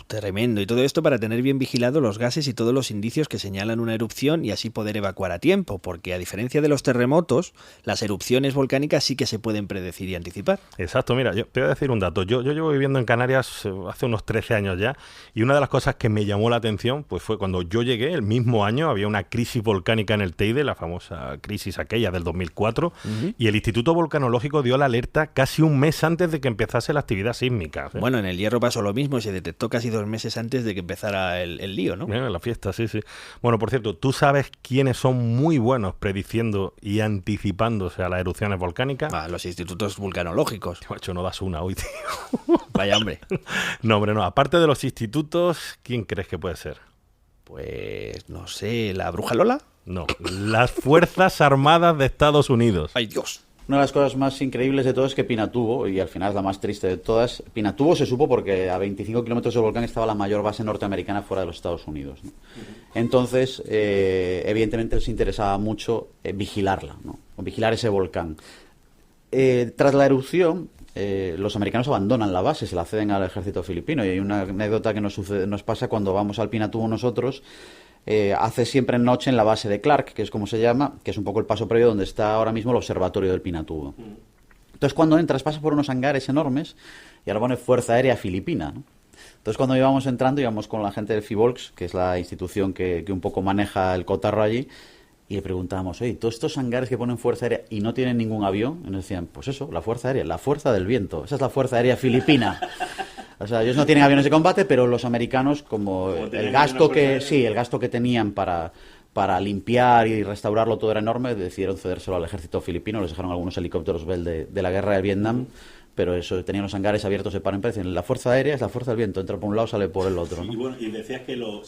Speaker 3: Tremendo. Y todo esto para tener bien vigilados los gases y todos los indicios que señalan una erupción y así poder evacuar a tiempo, porque a diferencia de los terremotos, las erupciones volcánicas sí que se pueden predecir y anticipar.
Speaker 1: Exacto, mira, yo te voy a decir un dato. Yo llevo viviendo en Canarias hace unos 13 años ya, y una de las cosas que me llamó la atención pues fue cuando yo llegué, el mismo año había una crisis volcánica en el Teide, la famosa crisis aquella del 2004, y el Instituto Volcanológico dio la alerta casi un mes antes de que empezase la actividad sísmica. ¿Sí?
Speaker 3: Bueno, en el Hierro pasó lo mismo, se detectó casi 2 meses antes de que empezara el lío, ¿no?
Speaker 1: La fiesta, sí. Bueno, por cierto, ¿tú sabes quiénes son muy buenos prediciendo y anticipándose a las erupciones volcánicas?
Speaker 3: Los institutos vulcanológicos.
Speaker 1: Macho, no das una hoy, tío.
Speaker 3: Vaya, hombre.
Speaker 1: No, hombre, no. Aparte de los institutos, ¿quién crees que puede ser?
Speaker 3: Pues, no sé, ¿la Bruja Lola?
Speaker 1: No, las Fuerzas Armadas de Estados Unidos.
Speaker 3: ¡Ay, Dios!
Speaker 4: Una de las cosas más increíbles de todo es que Pinatubo, y al final es la más triste de todas, Pinatubo se supo porque a 25 kilómetros del volcán estaba la mayor base norteamericana fuera de los Estados Unidos, ¿no? Entonces, evidentemente les interesaba mucho vigilarla, ¿no? Vigilar ese volcán. Tras la erupción, los americanos abandonan la base, se la ceden al ejército filipino, y hay una anécdota que nos pasa cuando vamos al Pinatubo nosotros. Hace siempre noche en la base de Clark, que es como se llama, que es un poco el paso previo donde está ahora mismo el observatorio del Pinatubo. Entonces, cuando entras, pasas por unos hangares enormes y ahora pone Fuerza Aérea Filipina, ¿no? Entonces, cuando íbamos entrando, íbamos con la gente del FIVOLCS, que es la institución que un poco maneja el cotarro allí, y le preguntábamos, oye, todos estos hangares que ponen Fuerza Aérea y no tienen ningún avión, y nos decían, pues eso, la Fuerza Aérea, la Fuerza del Viento, esa es la Fuerza Aérea Filipina. O sea, ellos no tienen aviones de combate, pero los americanos, como el gasto que tenían para limpiar y restaurarlo todo era enorme, decidieron cedérselo al ejército filipino, les dejaron algunos helicópteros Bell de la guerra de Vietnam, pero eso, tenían los hangares abiertos de par en par. La fuerza aérea es la fuerza del viento, entra por un lado, sale por el otro, ¿no?
Speaker 5: Y bueno, y decías que lo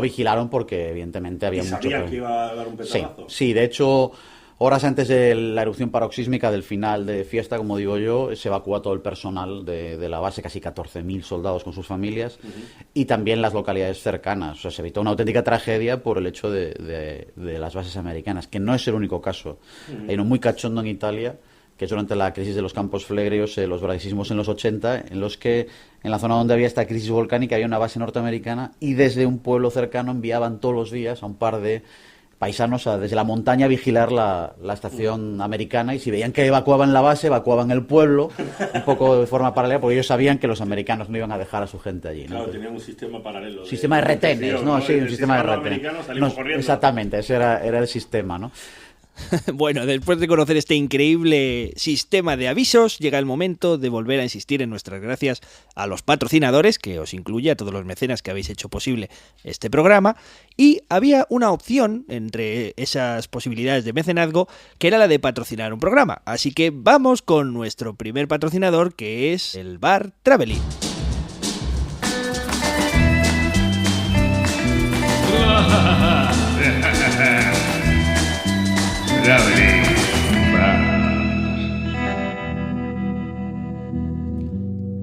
Speaker 4: vigilaron porque evidentemente había mucho...
Speaker 5: ¿Sabían que iba a dar un petardazo?
Speaker 4: Sí, de hecho, horas antes de la erupción paroxísmica del final de fiesta, como digo yo, se evacúa todo el personal de la base, casi 14.000 soldados con sus familias, y también las localidades cercanas. O sea, se evitó una auténtica tragedia por el hecho de las bases americanas, que no es el único caso. Hay uno muy cachondo en Italia, que es durante la crisis de los campos flegreos, los bradisismos en los 80, en los que en la zona donde había esta crisis volcánica había una base norteamericana y desde un pueblo cercano enviaban todos los días a un par de paisanos desde la montaña a vigilar la estación americana, y si veían que evacuaban la base, evacuaban el pueblo, un poco de forma paralela, porque ellos sabían que los americanos no iban a dejar a su gente allí, ¿no?
Speaker 5: Claro, tenían un sistema paralelo.
Speaker 4: Sistema de retenes, ¿no? Sí, un sistema de retenes. Exactamente, ese era el sistema, ¿no?
Speaker 3: Bueno, después de conocer este increíble sistema de avisos, llega el momento de volver a insistir en nuestras gracias a los patrocinadores, que os incluye a todos los mecenas que habéis hecho posible este programa. Y había una opción entre esas posibilidades de mecenazgo, que era la de patrocinar un programa. Así que vamos con nuestro primer patrocinador, que es el bar Travelin.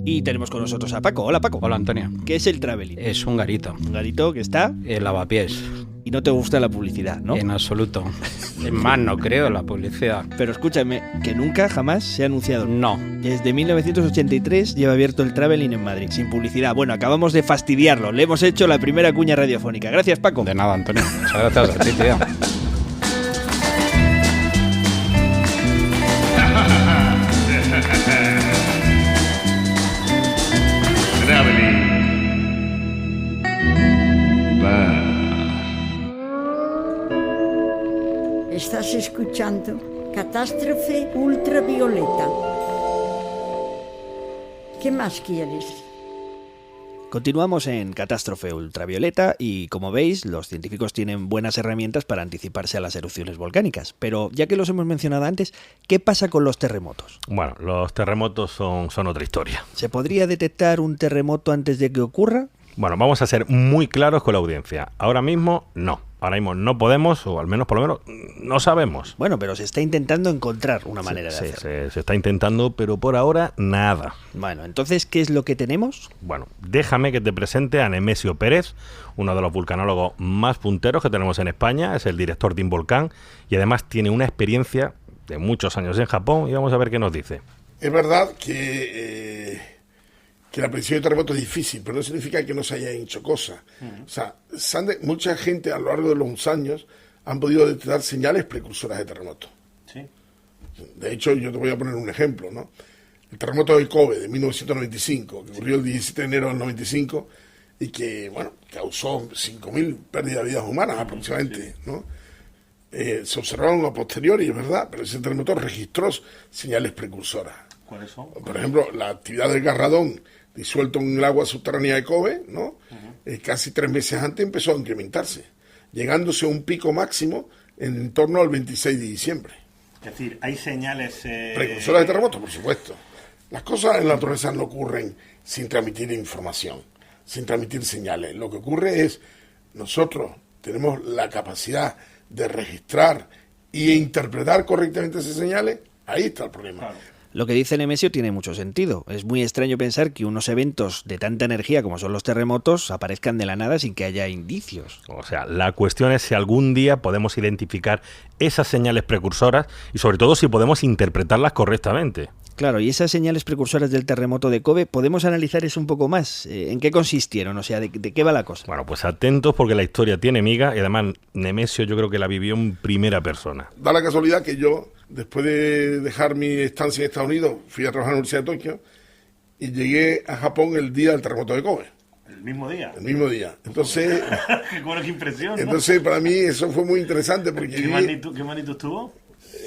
Speaker 3: Y tenemos con nosotros a Paco. Hola, Paco.
Speaker 13: Hola, Antonio.
Speaker 3: ¿Qué es el Travelin?
Speaker 13: Es un garito.
Speaker 3: Un garito que está...
Speaker 13: El lavapiés.
Speaker 3: Y no te gusta la publicidad, ¿no?
Speaker 13: En absoluto. Es más, no creo la publicidad.
Speaker 3: Pero escúchame, que nunca jamás se ha anunciado.
Speaker 13: No.
Speaker 3: Desde 1983 lleva abierto el Travelin en Madrid, sin publicidad. Bueno, acabamos de fastidiarlo. Le hemos hecho la primera cuña radiofónica. Gracias, Paco.
Speaker 13: De nada, Antonio. Muchas gracias a ti, tío.
Speaker 14: Estás escuchando Catástrofe Ultravioleta. ¿Qué más quieres?
Speaker 3: Continuamos en Catástrofe Ultravioleta y, como veis, los científicos tienen buenas herramientas para anticiparse a las erupciones volcánicas. Pero, ya que los hemos mencionado antes, ¿qué pasa con los terremotos?
Speaker 1: Bueno, los terremotos son otra historia.
Speaker 3: ¿Se podría detectar un terremoto antes de que ocurra?
Speaker 1: Bueno, vamos a ser muy claros con la audiencia. Ahora mismo, no. Ahora mismo no podemos, o al menos por lo menos no sabemos.
Speaker 3: Bueno, pero se está intentando encontrar una manera de hacerlo.
Speaker 1: Se está intentando, pero por ahora nada.
Speaker 3: Bueno, entonces, ¿qué es lo que tenemos?
Speaker 1: Bueno, déjame que te presente a Nemesio Pérez, uno de los vulcanólogos más punteros que tenemos en España. Es el director de Involcán y además tiene una experiencia de muchos años en Japón y vamos a ver qué nos dice.
Speaker 15: Es verdad que la predicción de terremoto es difícil, pero no significa que no se hayan hecho cosas. O sea, mucha gente a lo largo de los años han podido detectar señales precursoras de terremoto.
Speaker 5: Sí.
Speaker 15: De hecho, yo te voy a poner un ejemplo, ¿no? El terremoto de Kobe de 1995, que ocurrió el 17 de enero del 95 y que, bueno, causó 5.000 pérdidas de vidas humanas aproximadamente, ¿no? Se observaron a posteriori, es verdad, pero ese terremoto registró señales precursoras.
Speaker 5: ¿Cuáles son?
Speaker 15: Por ejemplo, la actividad del Garradón disuelto en el agua subterránea de Kobe, ¿no? Casi 3 meses antes empezó a incrementarse, llegándose a un pico máximo en torno al 26 de diciembre.
Speaker 5: Es decir, hay señales...
Speaker 15: Precursoras de terremoto, por supuesto. Las cosas en la naturaleza no ocurren sin transmitir información, sin transmitir señales. Lo que ocurre es, nosotros tenemos la capacidad de registrar e interpretar correctamente esas señales, ahí está el problema.
Speaker 5: Claro.
Speaker 3: Lo que dice Nemesio tiene mucho sentido. Es muy extraño pensar que unos eventos de tanta energía como son los terremotos aparezcan de la nada sin que haya indicios.
Speaker 1: O sea, la cuestión es si algún día podemos identificar esas señales precursoras y sobre todo si podemos interpretarlas correctamente.
Speaker 3: Claro, y esas señales precursoras del terremoto de Kobe, ¿podemos analizar eso un poco más? ¿En qué consistieron? O sea, ¿de qué va la cosa?
Speaker 1: Bueno, pues atentos porque la historia tiene miga y además Nemesio yo creo que la vivió en primera persona.
Speaker 15: Da la casualidad que yo, después de dejar mi estancia en Estados Unidos, fui a trabajar en la Universidad de Tokio y llegué a Japón el día del terremoto de Kobe.
Speaker 5: ¿El mismo día?
Speaker 15: El mismo día. Entonces...
Speaker 5: qué impresión, ¿no?
Speaker 15: Entonces, para mí eso fue muy interesante porque...
Speaker 5: ¿Qué magnitud tuvo?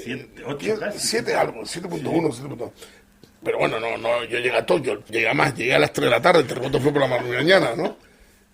Speaker 5: 7, 8 casi.
Speaker 15: 7 algo, 7.1, 7.2. Pero bueno, no, yo llegué a Tokio, llegué a las 3 de la tarde, el terremoto fue por la mañana, ¿no?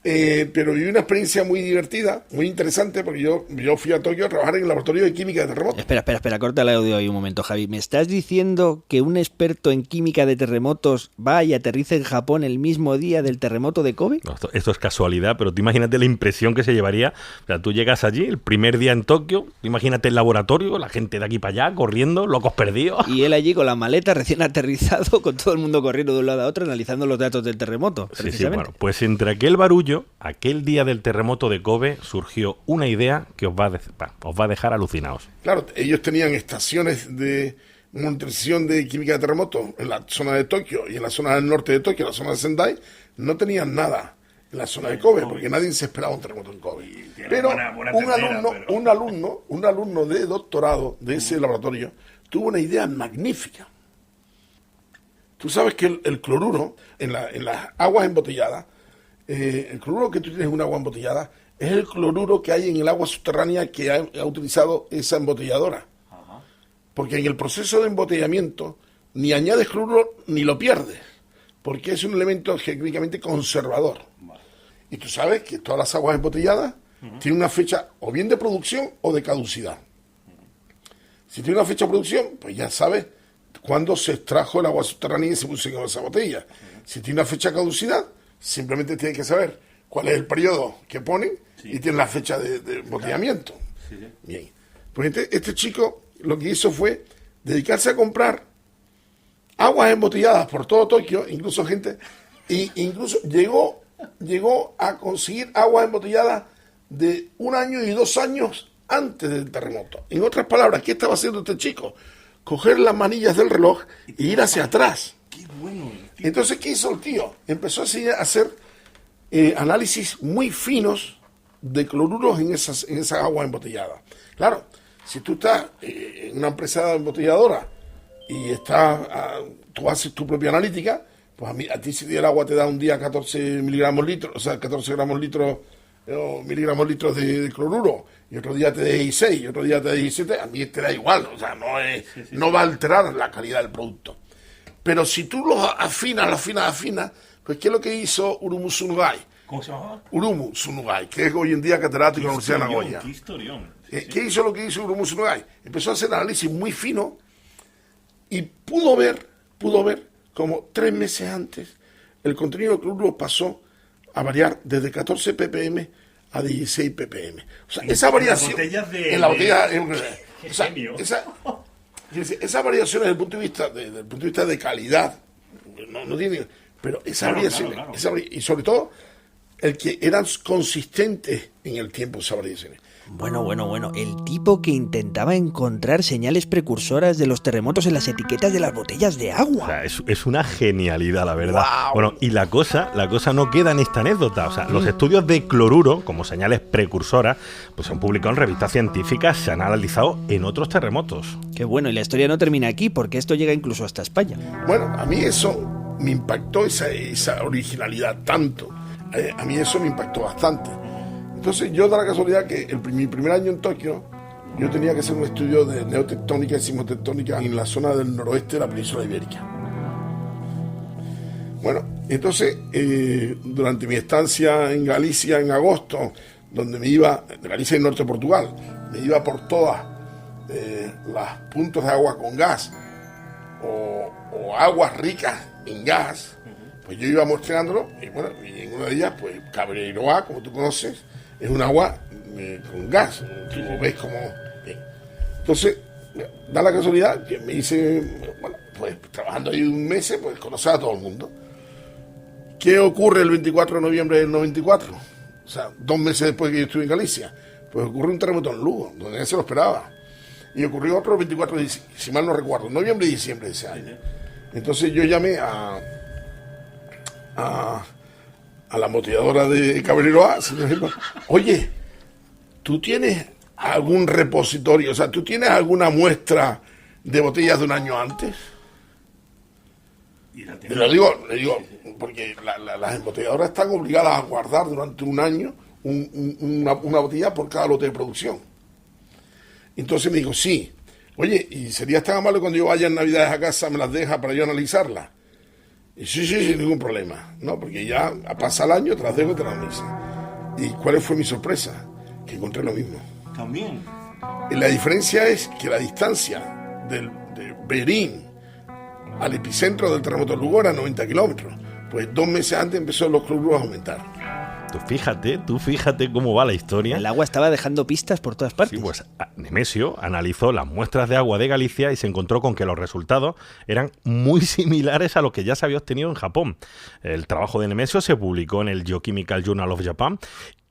Speaker 15: Pero viví una experiencia muy divertida, muy interesante, porque yo fui a Tokio a trabajar en el laboratorio de química de terremotos.
Speaker 3: Espera, corta el audio ahí un momento, Javi. ¿Me estás diciendo que un experto en química de terremotos va y aterriza en Japón el mismo día del terremoto de Kobe?
Speaker 1: No, esto es casualidad, pero tú imagínate la impresión que se llevaría. O sea, tú llegas allí, el primer día en Tokio, imagínate el laboratorio, la gente de aquí para allá, corriendo, locos perdidos.
Speaker 3: Y él allí con la maleta recién aterrizado, con todo el mundo corriendo de un lado a otro, analizando los datos del terremoto.
Speaker 1: Sí, bueno, pues entre aquel barullo, aquel día del terremoto de Kobe, surgió una idea que os va a dejar alucinados.
Speaker 15: Claro, ellos tenían estaciones de monitorización de química de terremotos en la zona de Tokio y en la zona del norte de Tokio, en la zona de Sendai, no tenían nada en la zona de Kobe, porque nadie se esperaba un terremoto en Kobe. Pero un alumno de doctorado de ese laboratorio tuvo una idea magnífica. Tú sabes que el cloruro en las aguas embotelladas, el cloruro que tú tienes en un agua embotellada es el cloruro que hay en el agua subterránea que ha utilizado esa embotelladora. Ajá. Porque en el proceso de embotellamiento ni añades cloruro ni lo pierdes, porque es un elemento genéticamente conservador. Vale. Y tú sabes que todas las aguas embotelladas tienen una fecha o bien de producción o de caducidad. Si tiene una fecha de producción, pues ya sabes cuándo se extrajo el agua subterránea y se puso en esa botella. Si tiene una fecha de caducidad, simplemente tienes que saber cuál es el periodo que ponen y tiene la fecha de embotellamiento. Sí. Bien. Pues este chico lo que hizo fue dedicarse a comprar aguas embotelladas por todo Tokio, incluso llegó a conseguir aguas embotelladas de 1 año y 2 años antes del terremoto. En otras palabras, ¿qué estaba haciendo este chico? Coger las manillas del reloj e ir hacia atrás.
Speaker 5: Qué bueno.
Speaker 15: Entonces, ¿qué hizo el tío? Empezó a hacer análisis muy finos de cloruros en esas aguas embotelladas. Claro, si tú estás en una empresa embotelladora y tú haces tu propia analítica, pues a ti si el agua te da un día 14 miligramos litros, o sea, 14 gramos litros miligramos litros de cloruro, y otro día te da 16, y otro día te da 17, a mí te da igual, o sea, no va a alterar la calidad del producto. Pero si tú lo afinas, pues ¿qué es lo que hizo Urumu Tsunugai?
Speaker 5: ¿Cómo se llamaba?
Speaker 15: Urumu Tsunugai, que es hoy en día catedrático en la Universidad de Nagoya.
Speaker 5: ¡Qué historión!
Speaker 15: ¿Qué hizo lo que hizo Urumu Tsunugai? Empezó a hacer análisis muy fino y pudo ver como 3 meses antes el contenido de cloruro pasó a variar desde 14 ppm a 16 ppm. O sea, esa variación en la botella esa variación desde el punto de vista de calidad no tiene, pero esa variación, claro. Y sobre todo el que eran consistentes en el tiempo esas variaciones.
Speaker 3: Bueno, el tipo que intentaba encontrar señales precursoras de los terremotos en las etiquetas de las botellas de agua.
Speaker 1: O sea, es una genialidad, la verdad. ¡Wow! Bueno, y la cosa no queda en esta anécdota. O sea, los estudios de cloruro, como señales precursoras, pues se han publicado en revistas científicas, se han analizado en otros terremotos.
Speaker 3: Qué bueno, y la historia no termina aquí, porque esto llega incluso hasta España.
Speaker 15: Bueno, a mí eso me impactó, esa originalidad tanto. A mí eso me impactó bastante. Entonces yo da la casualidad que mi primer año en Tokio yo tenía que hacer un estudio de neotectónica y sismotectónica en la zona del noroeste de la península ibérica. Bueno, entonces durante mi estancia en Galicia en agosto, donde me iba, de Galicia y norte de Portugal, me iba por todas las puntos de agua con gas o aguas ricas en gas, pues yo iba mostrándolo y bueno, y en una de ellas, pues Cabreiroa, como tú conoces, es un agua con gas, tú lo ves como... Bien. Entonces, da la casualidad que me hice, bueno, pues trabajando ahí 1 mes, pues conocer a todo el mundo. ¿Qué ocurre el 24 de noviembre del 94? O sea, 2 meses después que yo estuve en Galicia. Pues ocurrió un terremoto en Lugo, donde nadie se lo esperaba. Y ocurrió otro el 24 de si mal no recuerdo, noviembre y diciembre de ese año. Entonces yo llamé a la embotelladora de Cabreiroa, oye, ¿tú tienes algún repositorio? O sea, ¿tú tienes alguna muestra de botellas de 1 año antes? Le digo, porque las embotelladoras están obligadas a guardar durante 1 año una botella por cada lote de producción. Entonces me dijo, sí, oye, ¿y serías tan amable cuando yo vaya en Navidades a casa, me las deja para yo analizarlas? Y sí, sin ningún problema, ¿no? Porque ya pasa el año, te las dejo y te las analizo. ¿Y cuál fue mi sorpresa? Que encontré lo mismo.
Speaker 5: También.
Speaker 15: Y la diferencia es que la distancia de Berín al epicentro del terremoto de Lugo era 90 kilómetros. Pues 2 meses antes empezó los clubes a aumentar.
Speaker 1: Tú fíjate cómo va la historia.
Speaker 3: El agua estaba dejando pistas por todas partes.
Speaker 1: Sí, pues Nemesio analizó las muestras de agua de Galicia y se encontró con que los resultados eran muy similares a lo que ya se había obtenido en Japón. El trabajo de Nemesio se publicó en el Geochemical Journal of Japan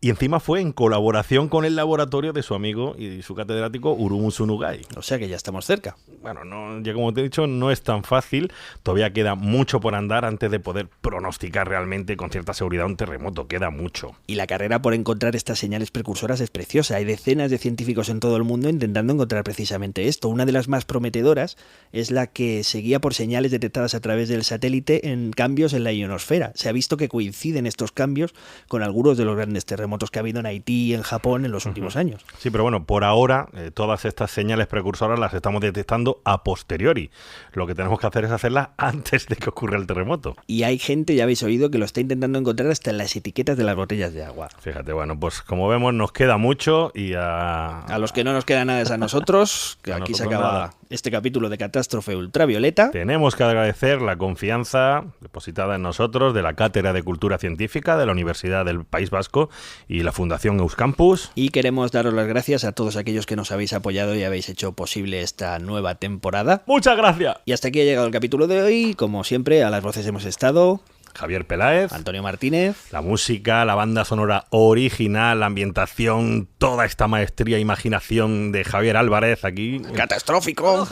Speaker 1: y encima fue en colaboración con el laboratorio de su amigo y su catedrático Urumu Sunugai.
Speaker 3: O sea que ya estamos cerca.
Speaker 1: Bueno, ya como te he dicho, no es tan fácil. Todavía queda mucho por andar antes de poder pronosticar realmente con cierta seguridad un terremoto. Queda mucho.
Speaker 3: Y la carrera por encontrar estas señales precursoras es preciosa. Hay decenas de científicos en todo el mundo intentando encontrar precisamente esto. Una de las más prometedoras es la que se guía por señales detectadas a través del satélite en cambios en la ionosfera. Se ha visto que coinciden estos cambios con algunos de los grandes terremotos que ha habido en Haití y en Japón en los últimos años.
Speaker 1: Sí, pero bueno, por ahora todas estas señales precursoras las estamos detectando a posteriori. Lo que tenemos que hacer es hacerlas antes de que ocurra el terremoto.
Speaker 3: Y hay gente, ya habéis oído, que lo está intentando encontrar hasta en las etiquetas de las botellas de agua.
Speaker 1: Fíjate, bueno, pues como vemos nos queda mucho y a
Speaker 3: los que no nos queda nada es a nosotros, que aquí se acaba este capítulo de Catástrofe Ultravioleta.
Speaker 1: Tenemos que agradecer la confianza depositada en nosotros de la Cátedra de Cultura Científica de la Universidad del País Vasco y la Fundación Euskampus.
Speaker 3: Y queremos daros las gracias a todos aquellos que nos habéis apoyado y habéis hecho posible esta nueva temporada.
Speaker 1: ¡Muchas gracias!
Speaker 3: Y hasta aquí ha llegado el capítulo de hoy. Como siempre, a las voces hemos estado
Speaker 1: Javier Peláez,
Speaker 3: Antonio Martínez.
Speaker 1: La música, la banda sonora original, la ambientación, toda esta maestría e imaginación de Javier Álvarez aquí.
Speaker 3: ¡Catastrófico!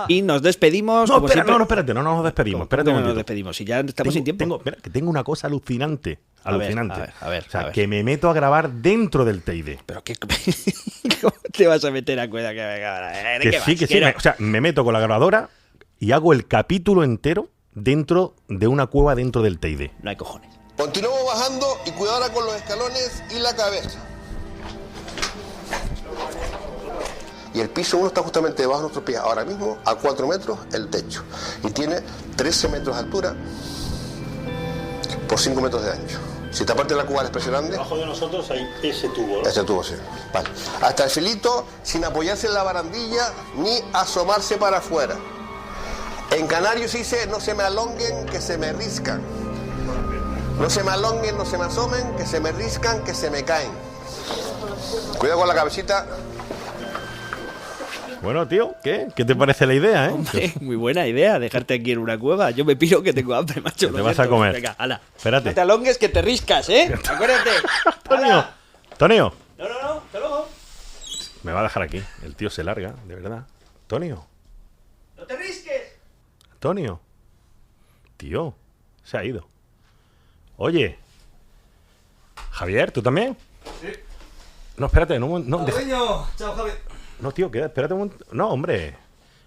Speaker 3: Y nos despedimos.
Speaker 1: No, espérate, no nos despedimos. Espérate un momentito.
Speaker 3: Nos despedimos y ya estamos sin tiempo.
Speaker 1: Tengo una cosa alucinante.
Speaker 3: A ver,
Speaker 1: que me meto a grabar dentro del Teide.
Speaker 3: Pero qué ¿cómo te vas a meter a cuenta
Speaker 1: que sí. O sea, me meto con la grabadora y hago el capítulo entero dentro de una cueva dentro del Teide.
Speaker 3: No hay cojones.
Speaker 16: Continuamos bajando y cuidado ahora con los escalones y la cabeza. Y el piso 1 está justamente debajo de nuestros pies. Ahora mismo, a 4 metros, el techo. Y tiene 13 metros de altura por 5 metros de ancho. Si esta parte de la cuba es grande...
Speaker 5: Debajo de nosotros hay ese tubo, ¿no?
Speaker 16: Ese tubo, sí. Vale. Hasta el filito, sin apoyarse en la barandilla ni asomarse para afuera. En canario se dice, no se me alonguen, que se me riscan. No se me alonguen, no se me asomen, que se me riscan, que se me caen. Cuidado con la cabecita.
Speaker 1: Bueno, tío, ¿qué te parece la idea,
Speaker 3: Hombre, muy buena idea, dejarte aquí en una cueva. Yo me piro que tengo hambre, macho.
Speaker 1: Te vas a comer.
Speaker 3: Venga, hala.
Speaker 1: Espérate.
Speaker 3: No te alongues que te riscas, Acuérdate.
Speaker 1: Tonio.
Speaker 3: No, hasta luego.
Speaker 1: Me va a dejar aquí. El tío se larga, de verdad. Tonio.
Speaker 3: ¡No te risques!
Speaker 1: Antonio. Tío, se ha ido. Oye. Javier, ¿tú también?
Speaker 17: Sí.
Speaker 1: No, espérate. No,
Speaker 17: Chao, Javier.
Speaker 1: No, tío, espérate un momento. No, hombre.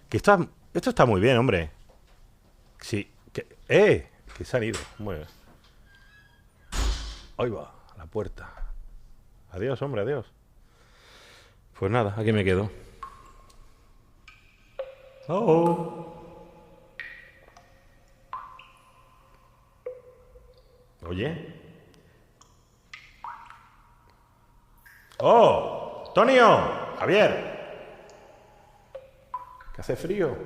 Speaker 1: Que esto está muy bien, hombre. Sí. Que se han ido. Muy bien. Ahí va, a la puerta. Adiós, hombre, adiós. Pues nada, aquí me quedo. Oye. ¡Oh! ¡Tonio! ¡Javier! ¿Que hace frío?